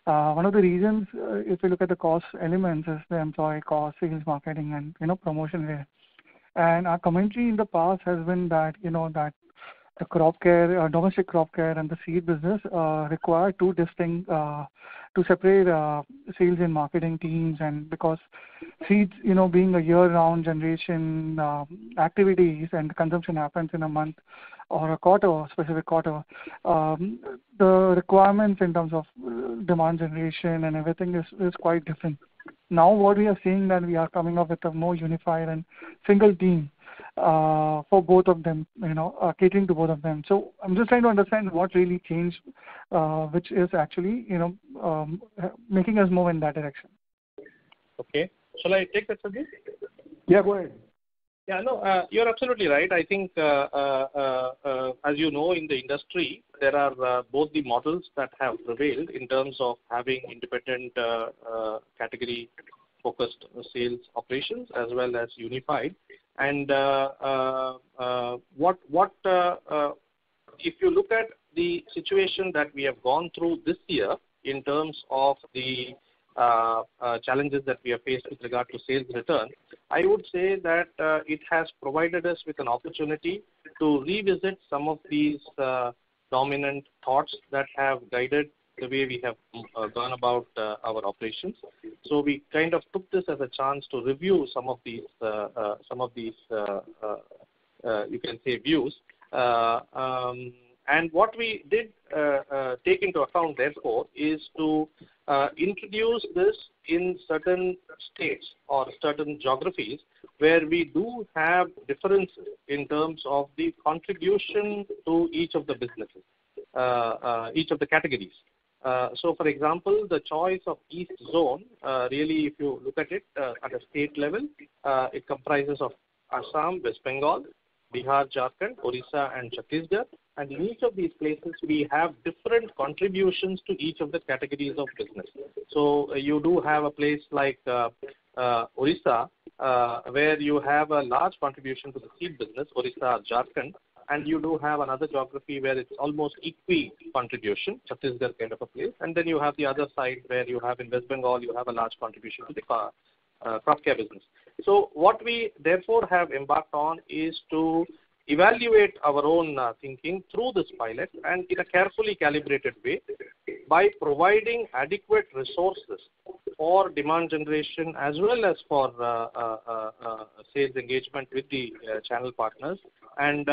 one of the reasons, if you look at the cost elements, is the employee cost, sales, marketing, and promotion there. And our commentary in the past has been that, that the crop care, domestic crop care and the seed business require two separate sales and marketing teams. And because seeds, being a year-round generation activities and consumption happens in a month or a quarter, specific quarter, the requirements in terms of demand generation and everything is quite different. Now what we are seeing that we are coming up with a more unified and single team for both of them, catering to both of them. So I'm just trying to understand what really changed, which is actually, making us move in that direction. Okay. Shall I take that, Sanjeev? Yeah, go ahead. Yeah, no, you're absolutely right. I think, as you know, in the industry, there are both the models that have prevailed in terms of having independent category-focused sales operations as well as unified. And if you look at the situation that we have gone through this year in terms of the challenges that we have faced with regard to sales return, I would say that it has provided us with an opportunity to revisit some of these dominant thoughts that have guided the way we have gone about our operations. So we kind of took this as a chance to review some of these you can say views. And what we did take into account, therefore, is to introduce this in certain states or certain geographies where we do have differences in terms of the contribution to each of the businesses, each of the categories. So, for example, the choice of East Zone, really, if you look at it at a state level, it comprises of Assam, West Bengal, Bihar, Jharkhand, Orissa, and Chhattisgarh. And in each of these places, we have different contributions to each of the categories of business. So you do have a place like Orissa, where you have a large contribution to the seed business, Orissa, Jharkhand. And you do have another geography where it's almost equal contribution, Chhattisgarh kind of a place. And then you have the other side where you have in West Bengal, you have a large contribution to the crop care business. So what we therefore have embarked on is to evaluate our own thinking through this pilot and in a carefully calibrated way by providing adequate resources for demand generation as well as for sales engagement with the channel partners. And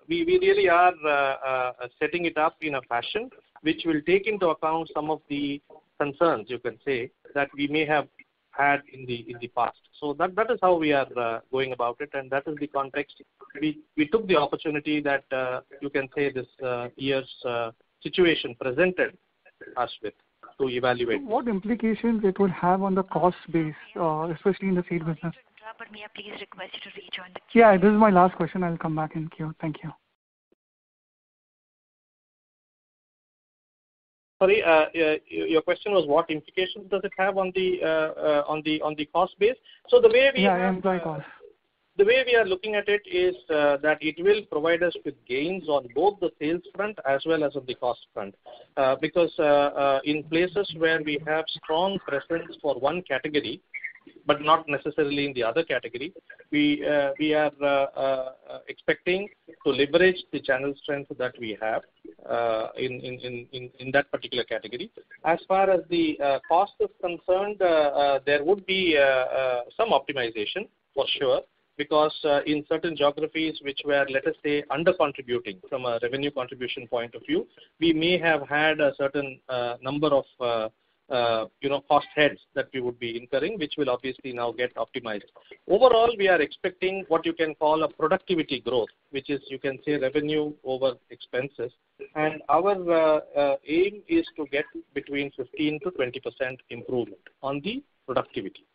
we really are setting it up in a fashion which will take into account some of the concerns, you can say, that we may have had in the past. So that is how we are going about it, and that is the context. We took the opportunity that you can say this year's situation presented us with to evaluate. What implications it would have on the cost base, especially in the seed business? But may I please request you to rejoin the queue? Yeah, this is my last question. I'll come back in queue. Thank you. Sorry, your question was what implications does it have on the cost base? So the way we employee cost. The way we are looking at it is that it will provide us with gains on both the sales front as well as on the cost front, because in places where we have strong presence for one category, but not necessarily in the other category, we are expecting to leverage the channel strength that we have in that particular category. As far as the cost is concerned, there would be some optimization for sure, because in certain geographies which were, let us say, under-contributing from a revenue contribution point of view, we may have had a certain number of cost heads that we would be incurring, which will obviously now get optimized. Overall, we are expecting what you can call a productivity growth, which is, you can say, revenue over expenses. And our aim is to get between 15 to 20% improvement on the productivity.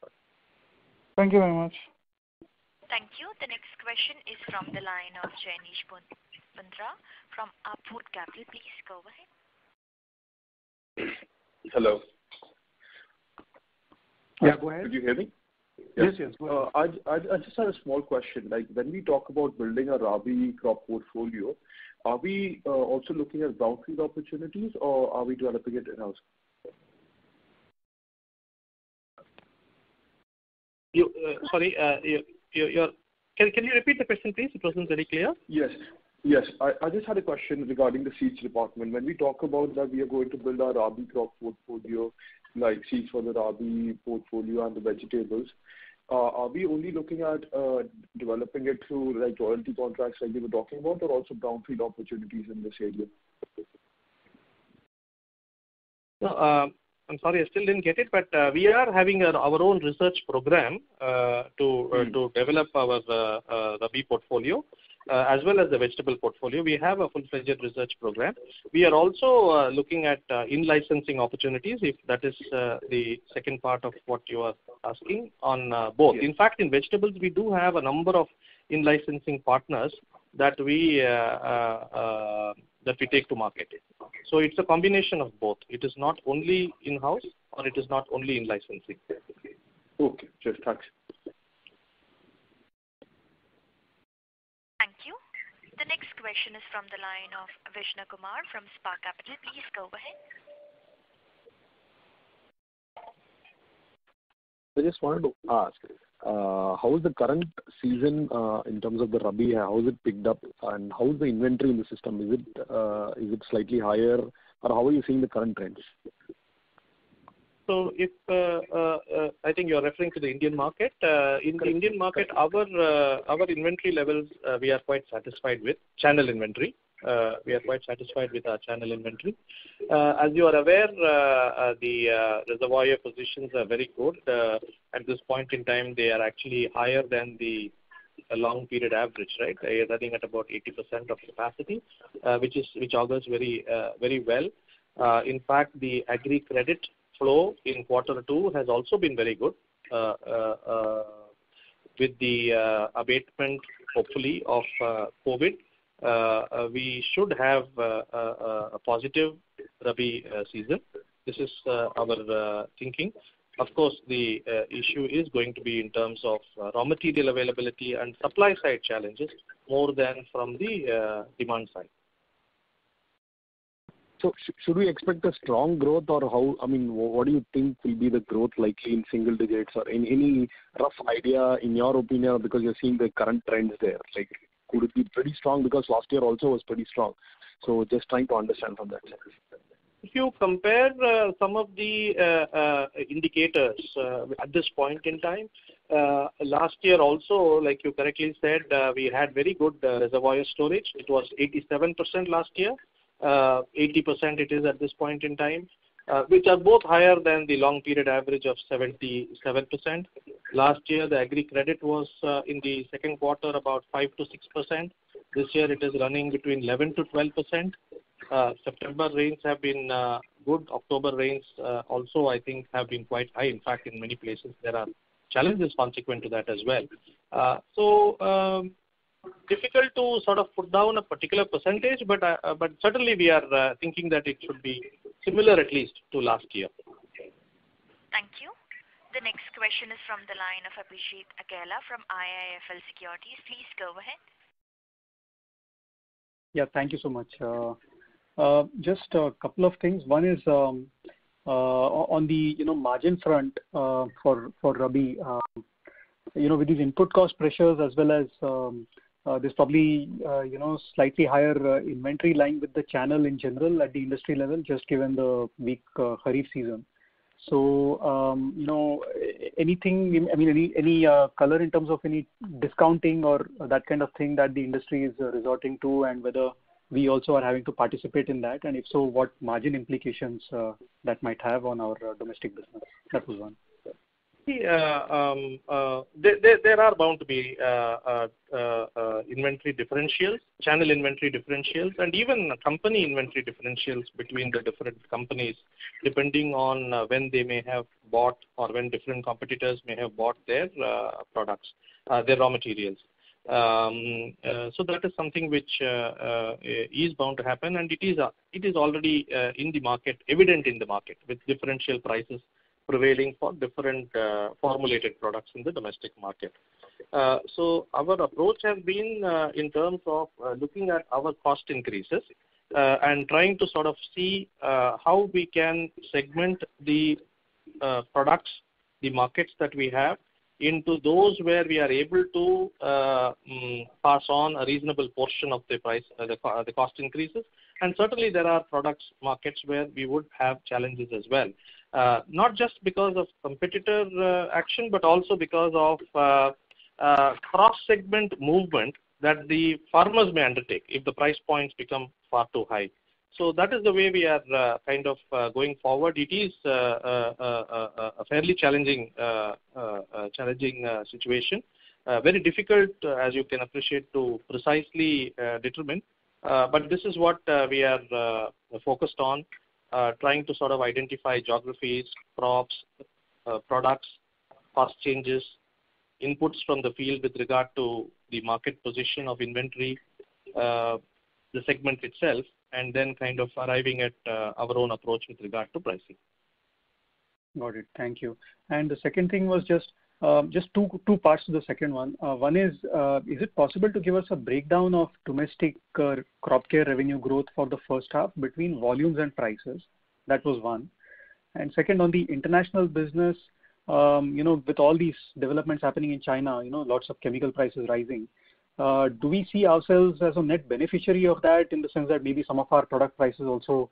Thank you very much. Thank you. The next question is from the line of Jainish Bundra from Upwood Capital. Please go ahead. Hello. Yeah, go ahead. Could you hear me? Yes. Go ahead. I just had a small question. Like when we talk about building a Rabi crop portfolio, are we also looking at brownfield opportunities, or are we developing it in-house? Can you repeat the question, please? It wasn't very clear. Yes. I just had a question regarding the seeds department. When we talk about that we are going to build our Rabi crop portfolio, like seeds for the Rabi portfolio and the vegetables, are we only looking at developing it through like royalty contracts like we were talking about, or also brownfield opportunities in this area? No, I'm sorry, I still didn't get it, but we are having our own research program to develop our Rabi portfolio as well as the vegetable portfolio. We have a full-fledged research program. We are also looking at in-licensing opportunities, if that is the second part of what you are asking, on both. Yes. In fact, in vegetables, we do have a number of in-licensing partners that we take to market. So it's a combination of both. It is not only in-house or it is not only in licensing. Okay, sure. Thanks. Thank you. The next question is from the line of Vishnu Kumar from Spark Capital. Please go ahead. I just wanted to ask, how is the current season in terms of the Rabi? How is it picked up, and how is the inventory in the system? Is it slightly higher, or how are you seeing the current trends? So, if I think you are referring to the Indian market, in the Indian market, our inventory levels we are quite satisfied with. Channel inventory. We are quite satisfied with our channel inventory. As you are aware, the reservoir positions are very good. At this point in time, they are actually higher than the long period average, right? They are running at about 80% of capacity, which augurs very well. In fact, the agri credit flow in Q2 has also been very good, with the abatement, hopefully, of COVID. We should have a positive Rabi season. This is our thinking. Of course, the issue is going to be in terms of raw material availability and supply side challenges more than from the demand side. So should we expect a strong growth, or how? I mean, what do you think will be the growth likely in single digits, or any rough idea in your opinion, because you're seeing the current trends there? Like, could it be pretty strong, because last year also was pretty strong? So just trying to understand from that side. If you compare some of the indicators at this point in time, last year also, like you correctly said, we had very good reservoir storage. It was 87% last year. 80% it is at this point in time, which are both higher than the long period average of 77%. Last year, the agri credit was in the second quarter about 5 to 6%. This year it is running between 11 to 12%. September rains have been good. October rains also, I think, have been quite high. In fact, in many places there are challenges consequent to that as well. So difficult to sort of put down a particular percentage, but certainly we are thinking that it should be similar at least to last year. Thank you. The next question is from the line of Abhishek Akela from IIFL Securities. Please go ahead. Yeah, thank you so much. Just a couple of things. One is on the margin front for Rabi. With these input cost pressures, as well as there's probably slightly higher inventory lying with the channel in general at the industry level, just given the weak Kharif season. So anything, I mean, any color in terms of any discounting or that kind of thing that the industry is resorting to, and whether we also are having to participate in that, and if so, what margin implications that might have on our domestic business? That was one. There are bound to be inventory differentials, channel inventory differentials, and even company inventory differentials between the different companies, depending on when they may have bought, or when different competitors may have bought their products, their raw materials. So that is something which is bound to happen, and it is already in the market, evident in the market, with differential prices prevailing for different formulated products in the domestic market. So our approach has been in terms of looking at our cost increases and trying to sort of see how we can segment the products, the markets that we have, into those where we are able to pass on a reasonable portion of the price, the cost increases. And certainly there are products, markets where we would have challenges as well. Not just because of competitor action, but also because of cross-segment movement that the farmers may undertake if the price points become far too high. So that is the way we are kind of going forward. It is a fairly challenging situation, very difficult, as you can appreciate, to precisely determine. But this is what we are focused on, trying to sort of identify geographies, crops, products, cost changes, inputs from the field with regard to the market position of inventory, the segment itself, and then kind of arriving at our own approach with regard to pricing. Got it. Thank you. And the second thing was just two parts to the second one. One is it possible to give us a breakdown of domestic crop care revenue growth for the first half between volumes and prices? That was one. And second, on the international business, with all these developments happening in China, lots of chemical prices rising, do we see ourselves as a net beneficiary of that, in the sense that maybe some of our product prices also,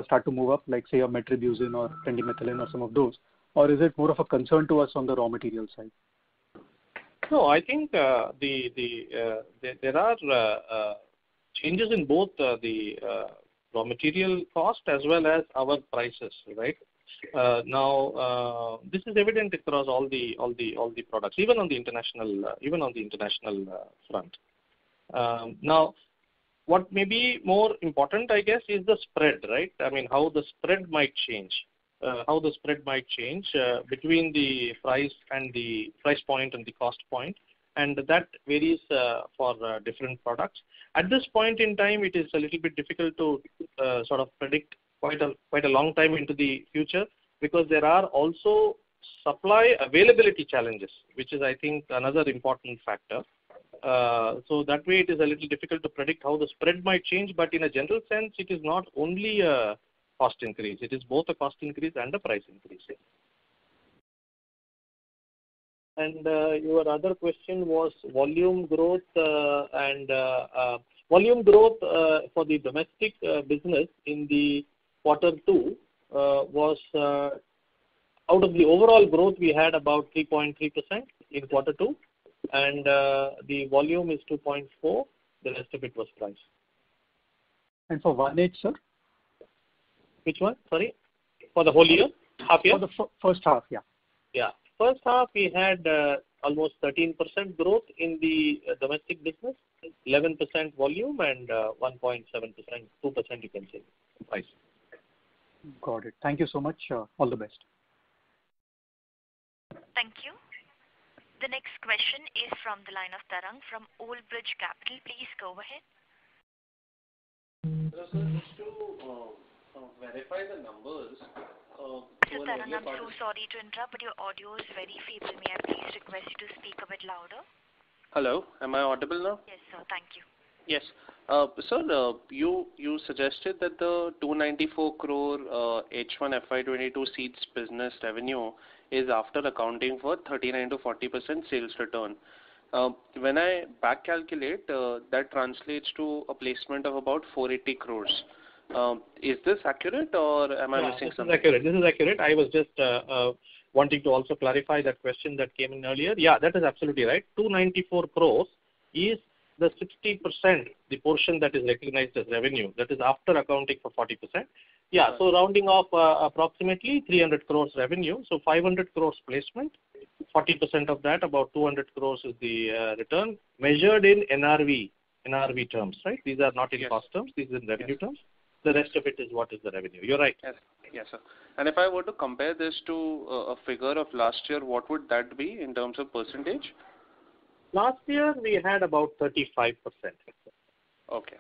start to move up, like say a metribuzin or pendimethalin or some of those? Or is it more of a concern to us on the raw material side? No, I think there are changes in both the raw material cost as well as our prices, right? Now this is evident across all the products, even on the international front. Now, what may be more important, I guess, is the spread, right? I mean, how the spread might change. Between the price and the price point and the cost point, and that varies for different products. At this point in time, it is a little bit difficult to sort of predict quite a long time into the future, because there are also supply availability challenges, which is, I think, another important factor. So that way it is a little difficult to predict how the spread might change, but in a general sense, it is not only a cost increase. It is both a cost increase and a price increase. And your other question was volume growth volume growth for the domestic business in the quarter 2 was out of the overall growth we had about 3.3% in quarter 2, and the volume is 2.4. The rest of it was price. And for 1H, sir? Which one? Sorry, for the whole year, half year. For the first half, yeah. Yeah. First half, we had almost 13% growth in the domestic business, 11% volume, and 1.7%, 2% you can say, price. Got it. Thank you so much. All the best. Thank you. The next question is from the line of Tarang from Old Bridge Capital. Please go ahead. So, just to verify the numbers. Mr. Tarang, I'm so sorry to interrupt, but your audio is very feeble. May I please request you to speak a bit louder? Hello, am I audible now? Yes, sir. Thank you. Yes. Sir, you suggested that the 294 crore H1 FY22 seeds business revenue is after accounting for 39 to 40% sales return. When I back calculate, that translates to a placement of about 480 crores. Is this accurate, or am I missing something? This is accurate. I was just wanting to also clarify that question that came in earlier. Yeah, that is absolutely right. 294 crores is the 60%, the portion that is recognized as revenue. That is after accounting for 40%. Yeah, so rounding off approximately 300 crores revenue. So 500 crores placement. 40% of that, about 200 crores is the return measured in NRV terms, right? These are not in cost terms. These are in revenue terms. The rest of it is what is the revenue. You're right. Yes, sir. And if I were to compare this to a figure of last year, what would that be in terms of percentage? Last year we had about 35%. Okay.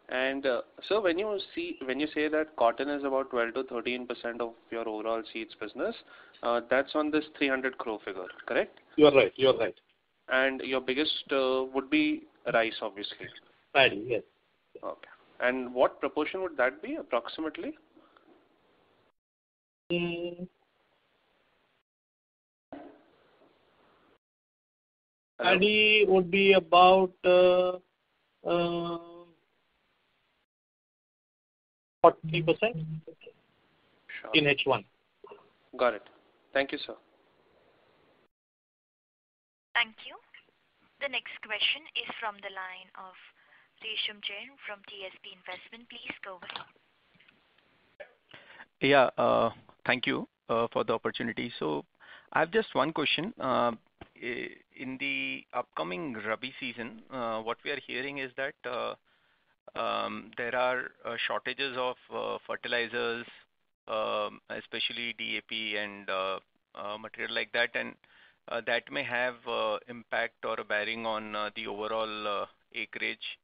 And so when you say that cotton is about 12 to 13% of your overall seeds business, that's on this 300 crore figure, correct? You're right. And your biggest would be rice, obviously. Paddy, yes. Okay. And what proportion would that be approximately? Paddy would be about 40% in H1. Got it. Thank you, sir. Thank you. The next question is from the line of Resham Jain from TSP Investment. Please go ahead. Yeah, thank you for the opportunity. So I have just one question. In the upcoming Rabi season, what we are hearing is that there are shortages of fertilizers, especially DAP and material like that, and that may have impact or a bearing on the overall acreage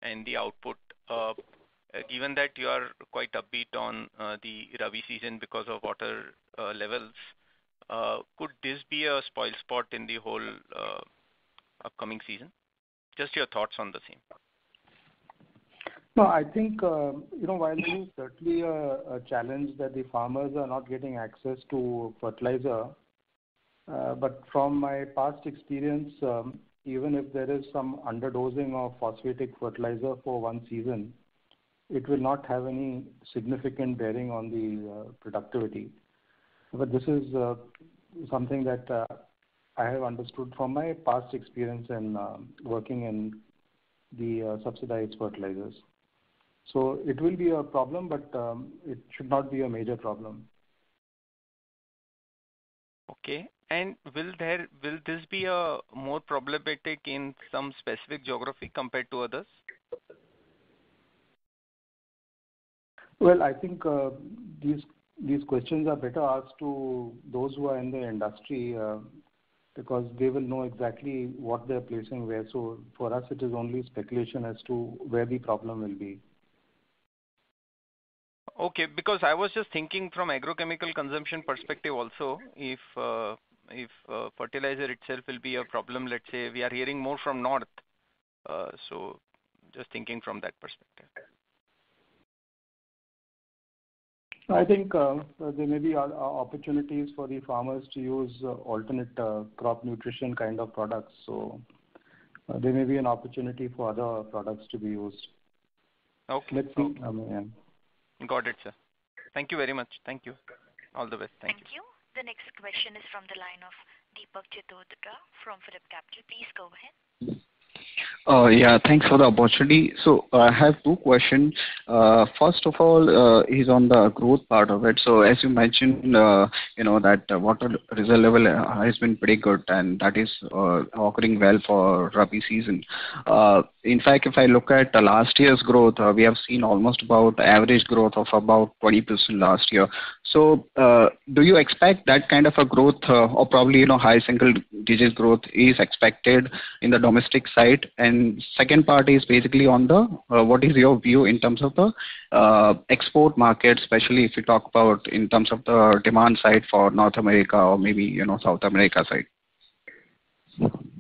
and the output. Given that you are quite upbeat on the Rabi season because of water levels, could this be a spoil spot in the whole upcoming season? Just your thoughts on the same. No, I think, while it is certainly a challenge that the farmers are not getting access to fertilizer, but from my past experience, even if there is some underdosing of phosphatic fertilizer for one season, it will not have any significant bearing on the productivity. But this is something that I have understood from my past experience in working in the subsidized fertilizers. So it will be a problem, but it should not be a major problem. Okay. And will this be a more problematic in some specific geography compared to others? Well, I think these questions are better asked to those who are in the industry because they will know exactly what they're placing where. So for us, it is only speculation as to where the problem will be. Okay, because I was just thinking from agrochemical consumption perspective also, if fertilizer itself will be a problem, let's say we are hearing more from north So just thinking from that perspective. I think there may be opportunities for the farmers to use alternate crop nutrition kind of products. So there may be an opportunity for other products to be used. Okay. Let's see. Got it, sir. Thank you very much. Thank you. All the best. Thank you. The next question is from the line of Deepak Chitodra from PhillipCapital. Please go ahead. Yeah, thanks for the opportunity. So I have two questions. First of all, is on the growth part of it. So as you mentioned, that water reserve level has been pretty good, and that is occurring well for Rabi season. In fact, if I look at last year's growth, we have seen almost about average growth of about 20% last year. So do you expect that kind of a growth, or probably high single digit growth is expected in the domestic side? And second part is basically on the what is your view in terms of the export market, especially if you talk about in terms of the demand side for North America or maybe South America side?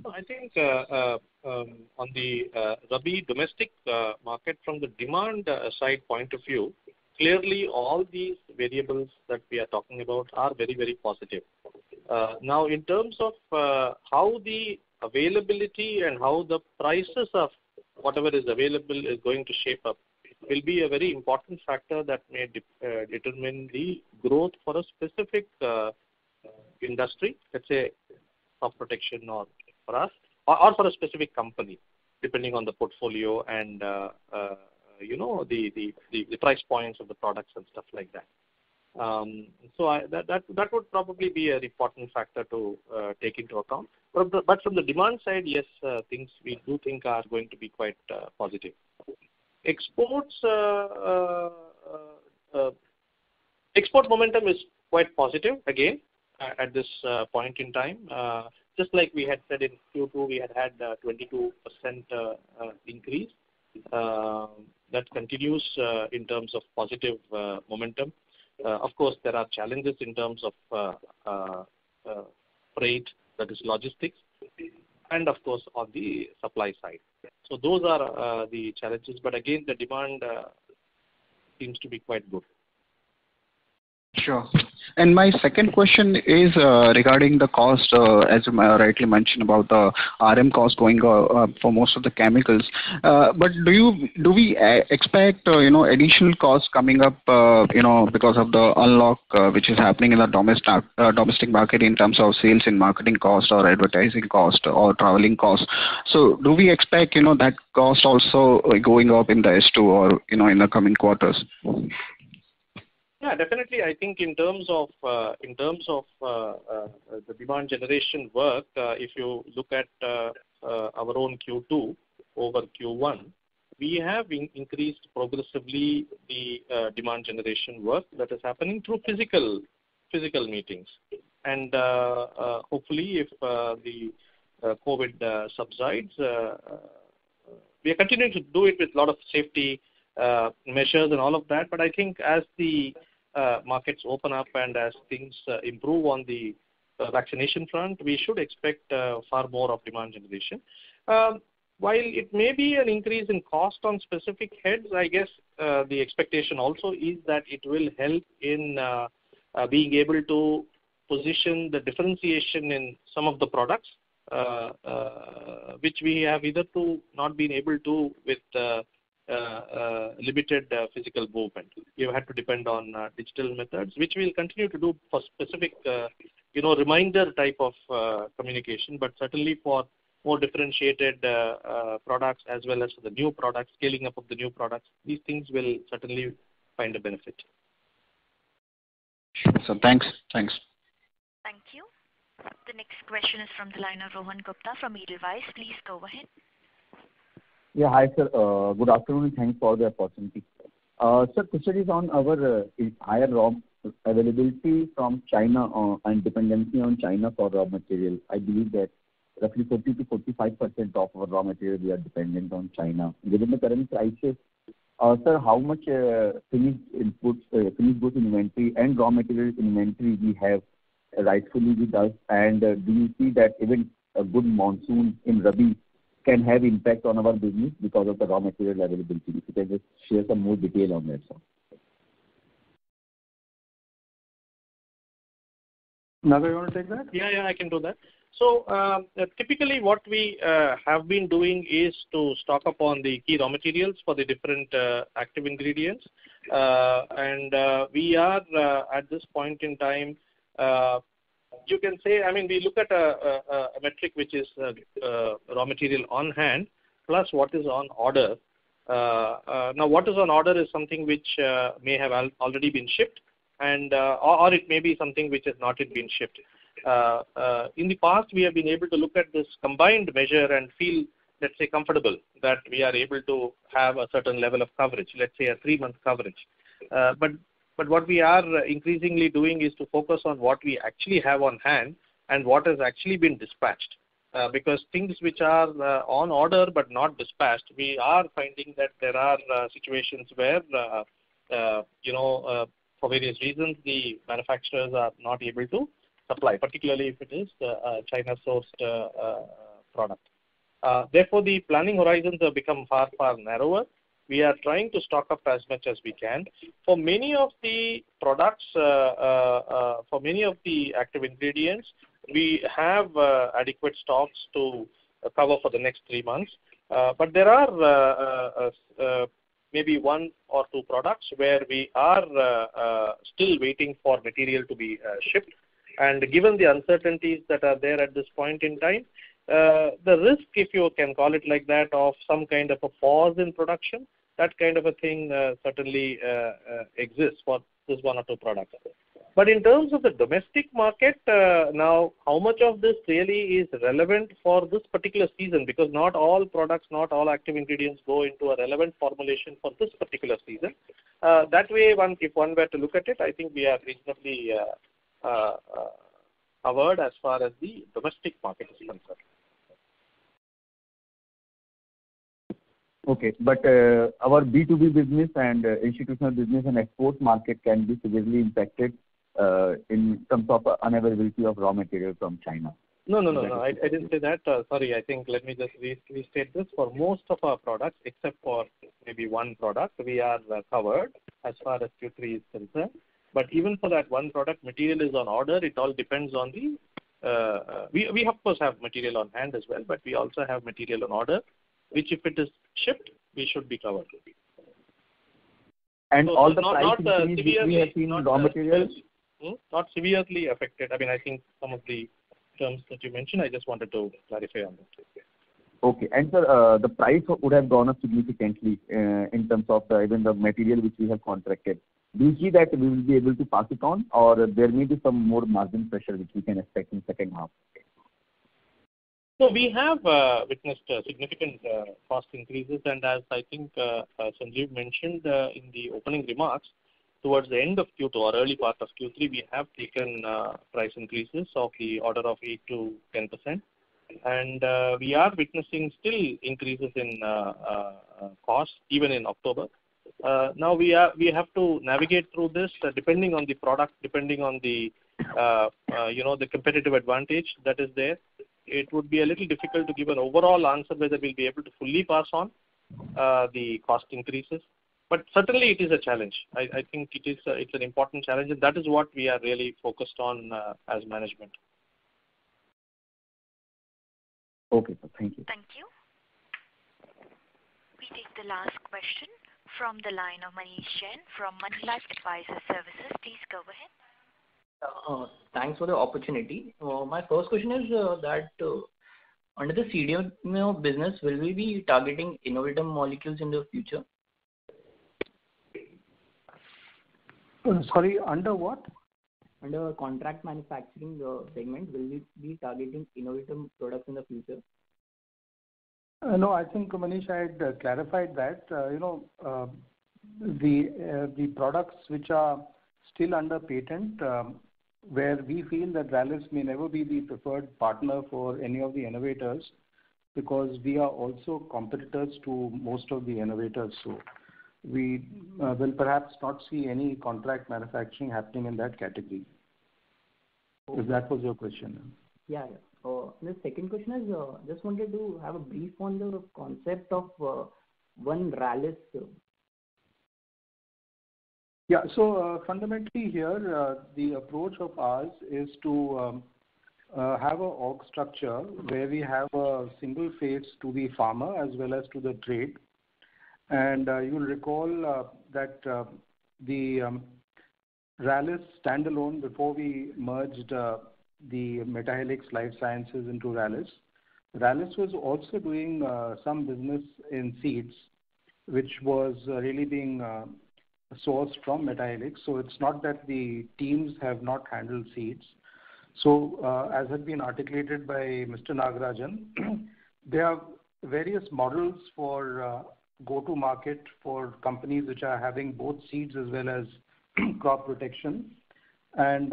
I think on the Rabi domestic market, from the demand side point of view, clearly all these variables that we are talking about are very, very positive. Now, in terms of how the availability and how the prices of whatever is available is going to shape up will be a very important factor that may determine the growth for a specific industry, let's say crop protection or for us, or for a specific company, depending on the portfolio and the price points of the products and stuff like that. So that would probably be an important factor to take into account. But from the demand side, yes, things we do think are going to be quite positive. Exports, export momentum is quite positive again at this point in time. Just like we had said in Q2, we had 22% increase. That continues in terms of positive momentum. Of course, there are challenges in terms of freight, that is logistics, and of course on the supply side. So those are the challenges. But again, the demand seems to be quite good. Sure. And my second question is regarding the cost, as you rightly mentioned about the RM cost going up for most of the chemicals. But do we expect additional costs coming up because of the unlock which is happening in the domestic market in terms of sales and marketing cost or advertising cost or traveling cost? So do we expect that cost also going up in the S2 or in the coming quarters? Yeah, definitely. I think in terms of the demand generation work, if you look at our own Q2 over Q1, we have increased progressively the demand generation work that is happening through physical meetings. And hopefully, if the COVID subsides, we are continuing to do it with a lot of safety measures and all of that. But I think as the markets open up and as things improve on the vaccination front, we should expect far more of demand generation. While it may be an increase in cost on specific heads, I guess the expectation also is that it will help in being able to position the differentiation in some of the products, which we have either not been able to with limited physical movement. You had to depend on digital methods, which we'll continue to do for specific, reminder type of communication, but certainly for more differentiated products as well as for the new products, scaling up of the new products, these things will certainly find a benefit. So thanks. Thank you. The next question is from the line of Rohan Gupta from Edelweiss. Please go ahead. Yeah, hi sir. Good afternoon and thanks for the opportunity. Sir, question is on our higher raw availability from China and dependency on China for raw material. I believe that roughly 40 to 45% of our raw material we are dependent on China. Given the current crisis, sir, how much finished goods inventory and raw material inventory we have rightfully with us, and do you see that even a good monsoon in Rabi can have impact on our business because of the raw material availability. If you can just share some more detail on that, sir. Naga, you want to take that? Yeah, I can do that. So typically what we have been doing is to stock up on the key raw materials for the different active ingredients. And we are at this point in time, you can say, I mean, we look at a metric which is raw material on hand plus what is on order. Now, what is on order is something which may have already been shipped, and or it may be something which has not yet been shipped. In the past, we have been able to look at this combined measure and feel, let's say, comfortable that we are able to have a certain level of coverage, let's say a 3-month coverage. But what we are increasingly doing is to focus on what we actually have on hand and what has actually been dispatched. Because things which are on order but not dispatched, we are finding that there are situations where, for various reasons, the manufacturers are not able to supply, particularly if it is China-sourced product. Therefore, the planning horizons have become far, far narrower. We are trying to stock up as much as we can. For many of the products, for many of the active ingredients, we have adequate stocks to cover for the next 3 months. But there are maybe 1 or 2 products where we are still waiting for material to be shipped. And given the uncertainties that are there at this point in time, the risk, if you can call it like that, of some kind of a pause in production, that kind of a thing certainly exists for this 1 or 2 products. But in terms of the domestic market, now how much of this really is relevant for this particular season? Because not all products, not all active ingredients go into a relevant formulation for this particular season. That way, if one were to look at it, I think we are reasonably covered as far as the domestic market is concerned. Okay, but our B2B business and institutional business and export market can be severely impacted in terms of unavailability of raw material from China. No. I didn't say that. Sorry, I think let me just restate this. For most of our products, except for maybe 1 product, we are covered as far as Q3 is concerned. But even for that 1 product, material is on order. It all depends on the. We of course have material on hand as well, but we also have material on order, which if it is shipped, we should be covered. And so all the price increase we have seen in raw materials? Not severely affected. I mean, I think some of the terms that you mentioned, I just wanted to clarify on that. Okay. And sir, the price would have gone up significantly in terms of even the material which we have contracted. Do you see that we will be able to pass it on, or there may be some more margin pressure which we can expect in second half? So we have witnessed significant cost increases, and as I think Sanjeev mentioned in the opening remarks, towards the end of Q2 or early part of Q3, we have taken price increases of the order of 8 to 10%. And we are witnessing still increases in costs even in October. Now we have to navigate through this depending on the product, depending on the the competitive advantage that is there. It would be a little difficult to give an overall answer whether we'll be able to fully pass on the cost increases. But certainly it is a challenge. I think it's an important challenge, and that is what we are really focused on as management. Okay, sir. Thank you. Thank you. We take the last question from the line of Manish Jain from Moneylife Advisor Services. Please go ahead. Thanks for the opportunity. My first question is that under the CDMO business, will we be targeting innovative molecules in the future? Sorry, under what? Under contract manufacturing segment, will we be targeting innovative products in the future? No, I think, Manish, I had clarified that. The products which are still under patent, where we feel that Rallis may never be the preferred partner for any of the innovators, because we are also competitors to most of the innovators. So we will perhaps not see any contract manufacturing happening in that category. If that was your question. Yeah. The second question is, just wanted to have a brief on the concept of one Rallis. Yeah. So fundamentally here, the approach of ours is to have a org structure where we have a single face to the farmer as well as to the trade. And you'll recall that the Rallis standalone, before we merged the Metahelix Life Sciences into Rallis, Rallis was also doing some business in seeds, which was really being sourced from Metahelix. So it's not that the teams have not handled seeds. So as had been articulated by Mr. Nagarajan, there are various models for go-to-market for companies which are having both seeds as well as crop protection. And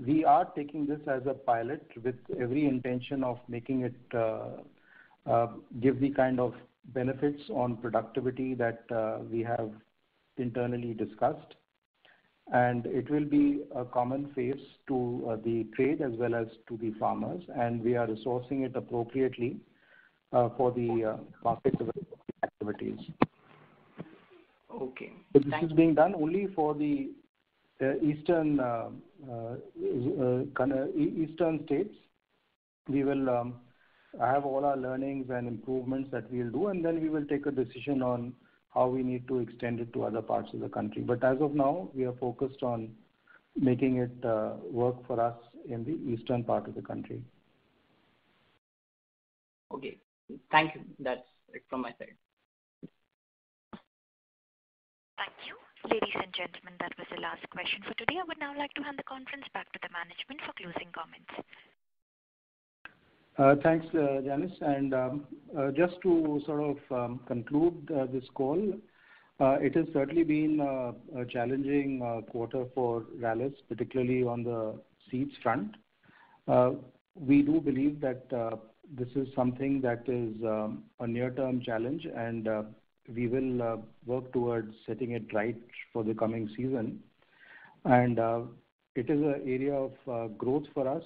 we are taking this as a pilot with every intention of making it give the kind of benefits on productivity that we have internally discussed. And it will be a common face to the trade as well as to the farmers, and we are resourcing it appropriately for the market development activities. Okay. So this is being done only for the eastern states. We will have all our learnings and improvements that we'll do, and then we will take a decision on how we need to extend it to other parts of the country. But as of now, we are focused on making it work for us in the eastern part of the country. Okay. Thank you. That's it from my side. Thank you. Ladies and gentlemen, that was the last question for today. I would now like to hand the conference back to the management for closing comments. Thanks, Janice. And just to sort of conclude this call, it has certainly been a challenging quarter for Rallis, particularly on the seeds front. We do believe that this is something that is a near-term challenge, and we will work towards setting it right for the coming season. And it is an area of growth for us.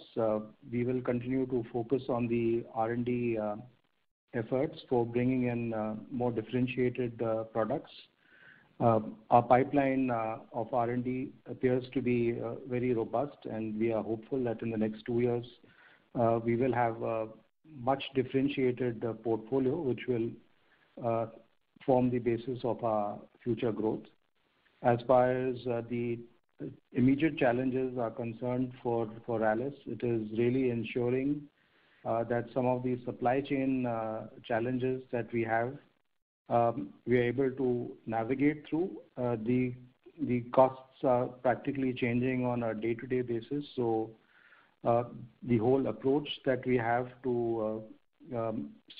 We will continue to focus on the R&D efforts for bringing in more differentiated products. Our pipeline of R&D appears to be very robust, and we are hopeful that in the next 2 years, we will have a much differentiated portfolio, which will form the basis of our future growth. As far as the immediate challenges are concerned for Rallis, it is really ensuring that some of the supply chain challenges that we have, we are able to navigate through. The costs are practically changing on a day-to-day basis. So the whole approach that we have to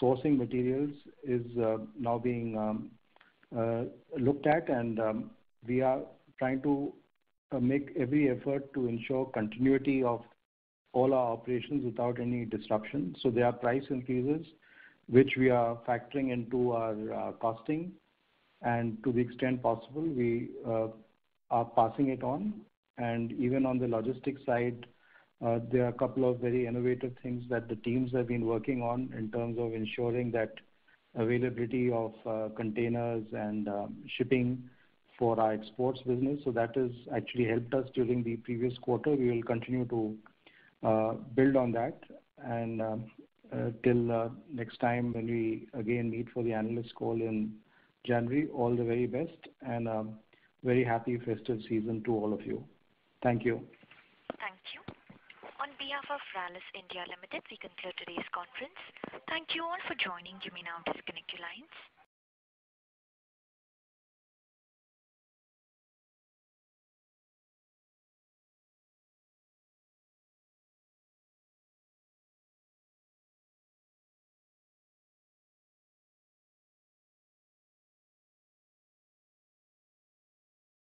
sourcing materials is now being looked at, and we are trying to make every effort to ensure continuity of all our operations without any disruption. So there are price increases which we are factoring into our costing, and to the extent possible, we are passing it on. And even on the logistics side, there are a couple of very innovative things that the teams have been working on in terms of ensuring that availability of containers and shipping for our exports business. So that has actually helped us during the previous quarter. We will continue to build on that. And till next time when we again meet for the analyst call in January, all the very best and very happy festive season to all of you. Thank you. Thank you. On behalf of Rallis India Limited, we conclude today's conference. Thank you all for joining. You may now disconnect your lines.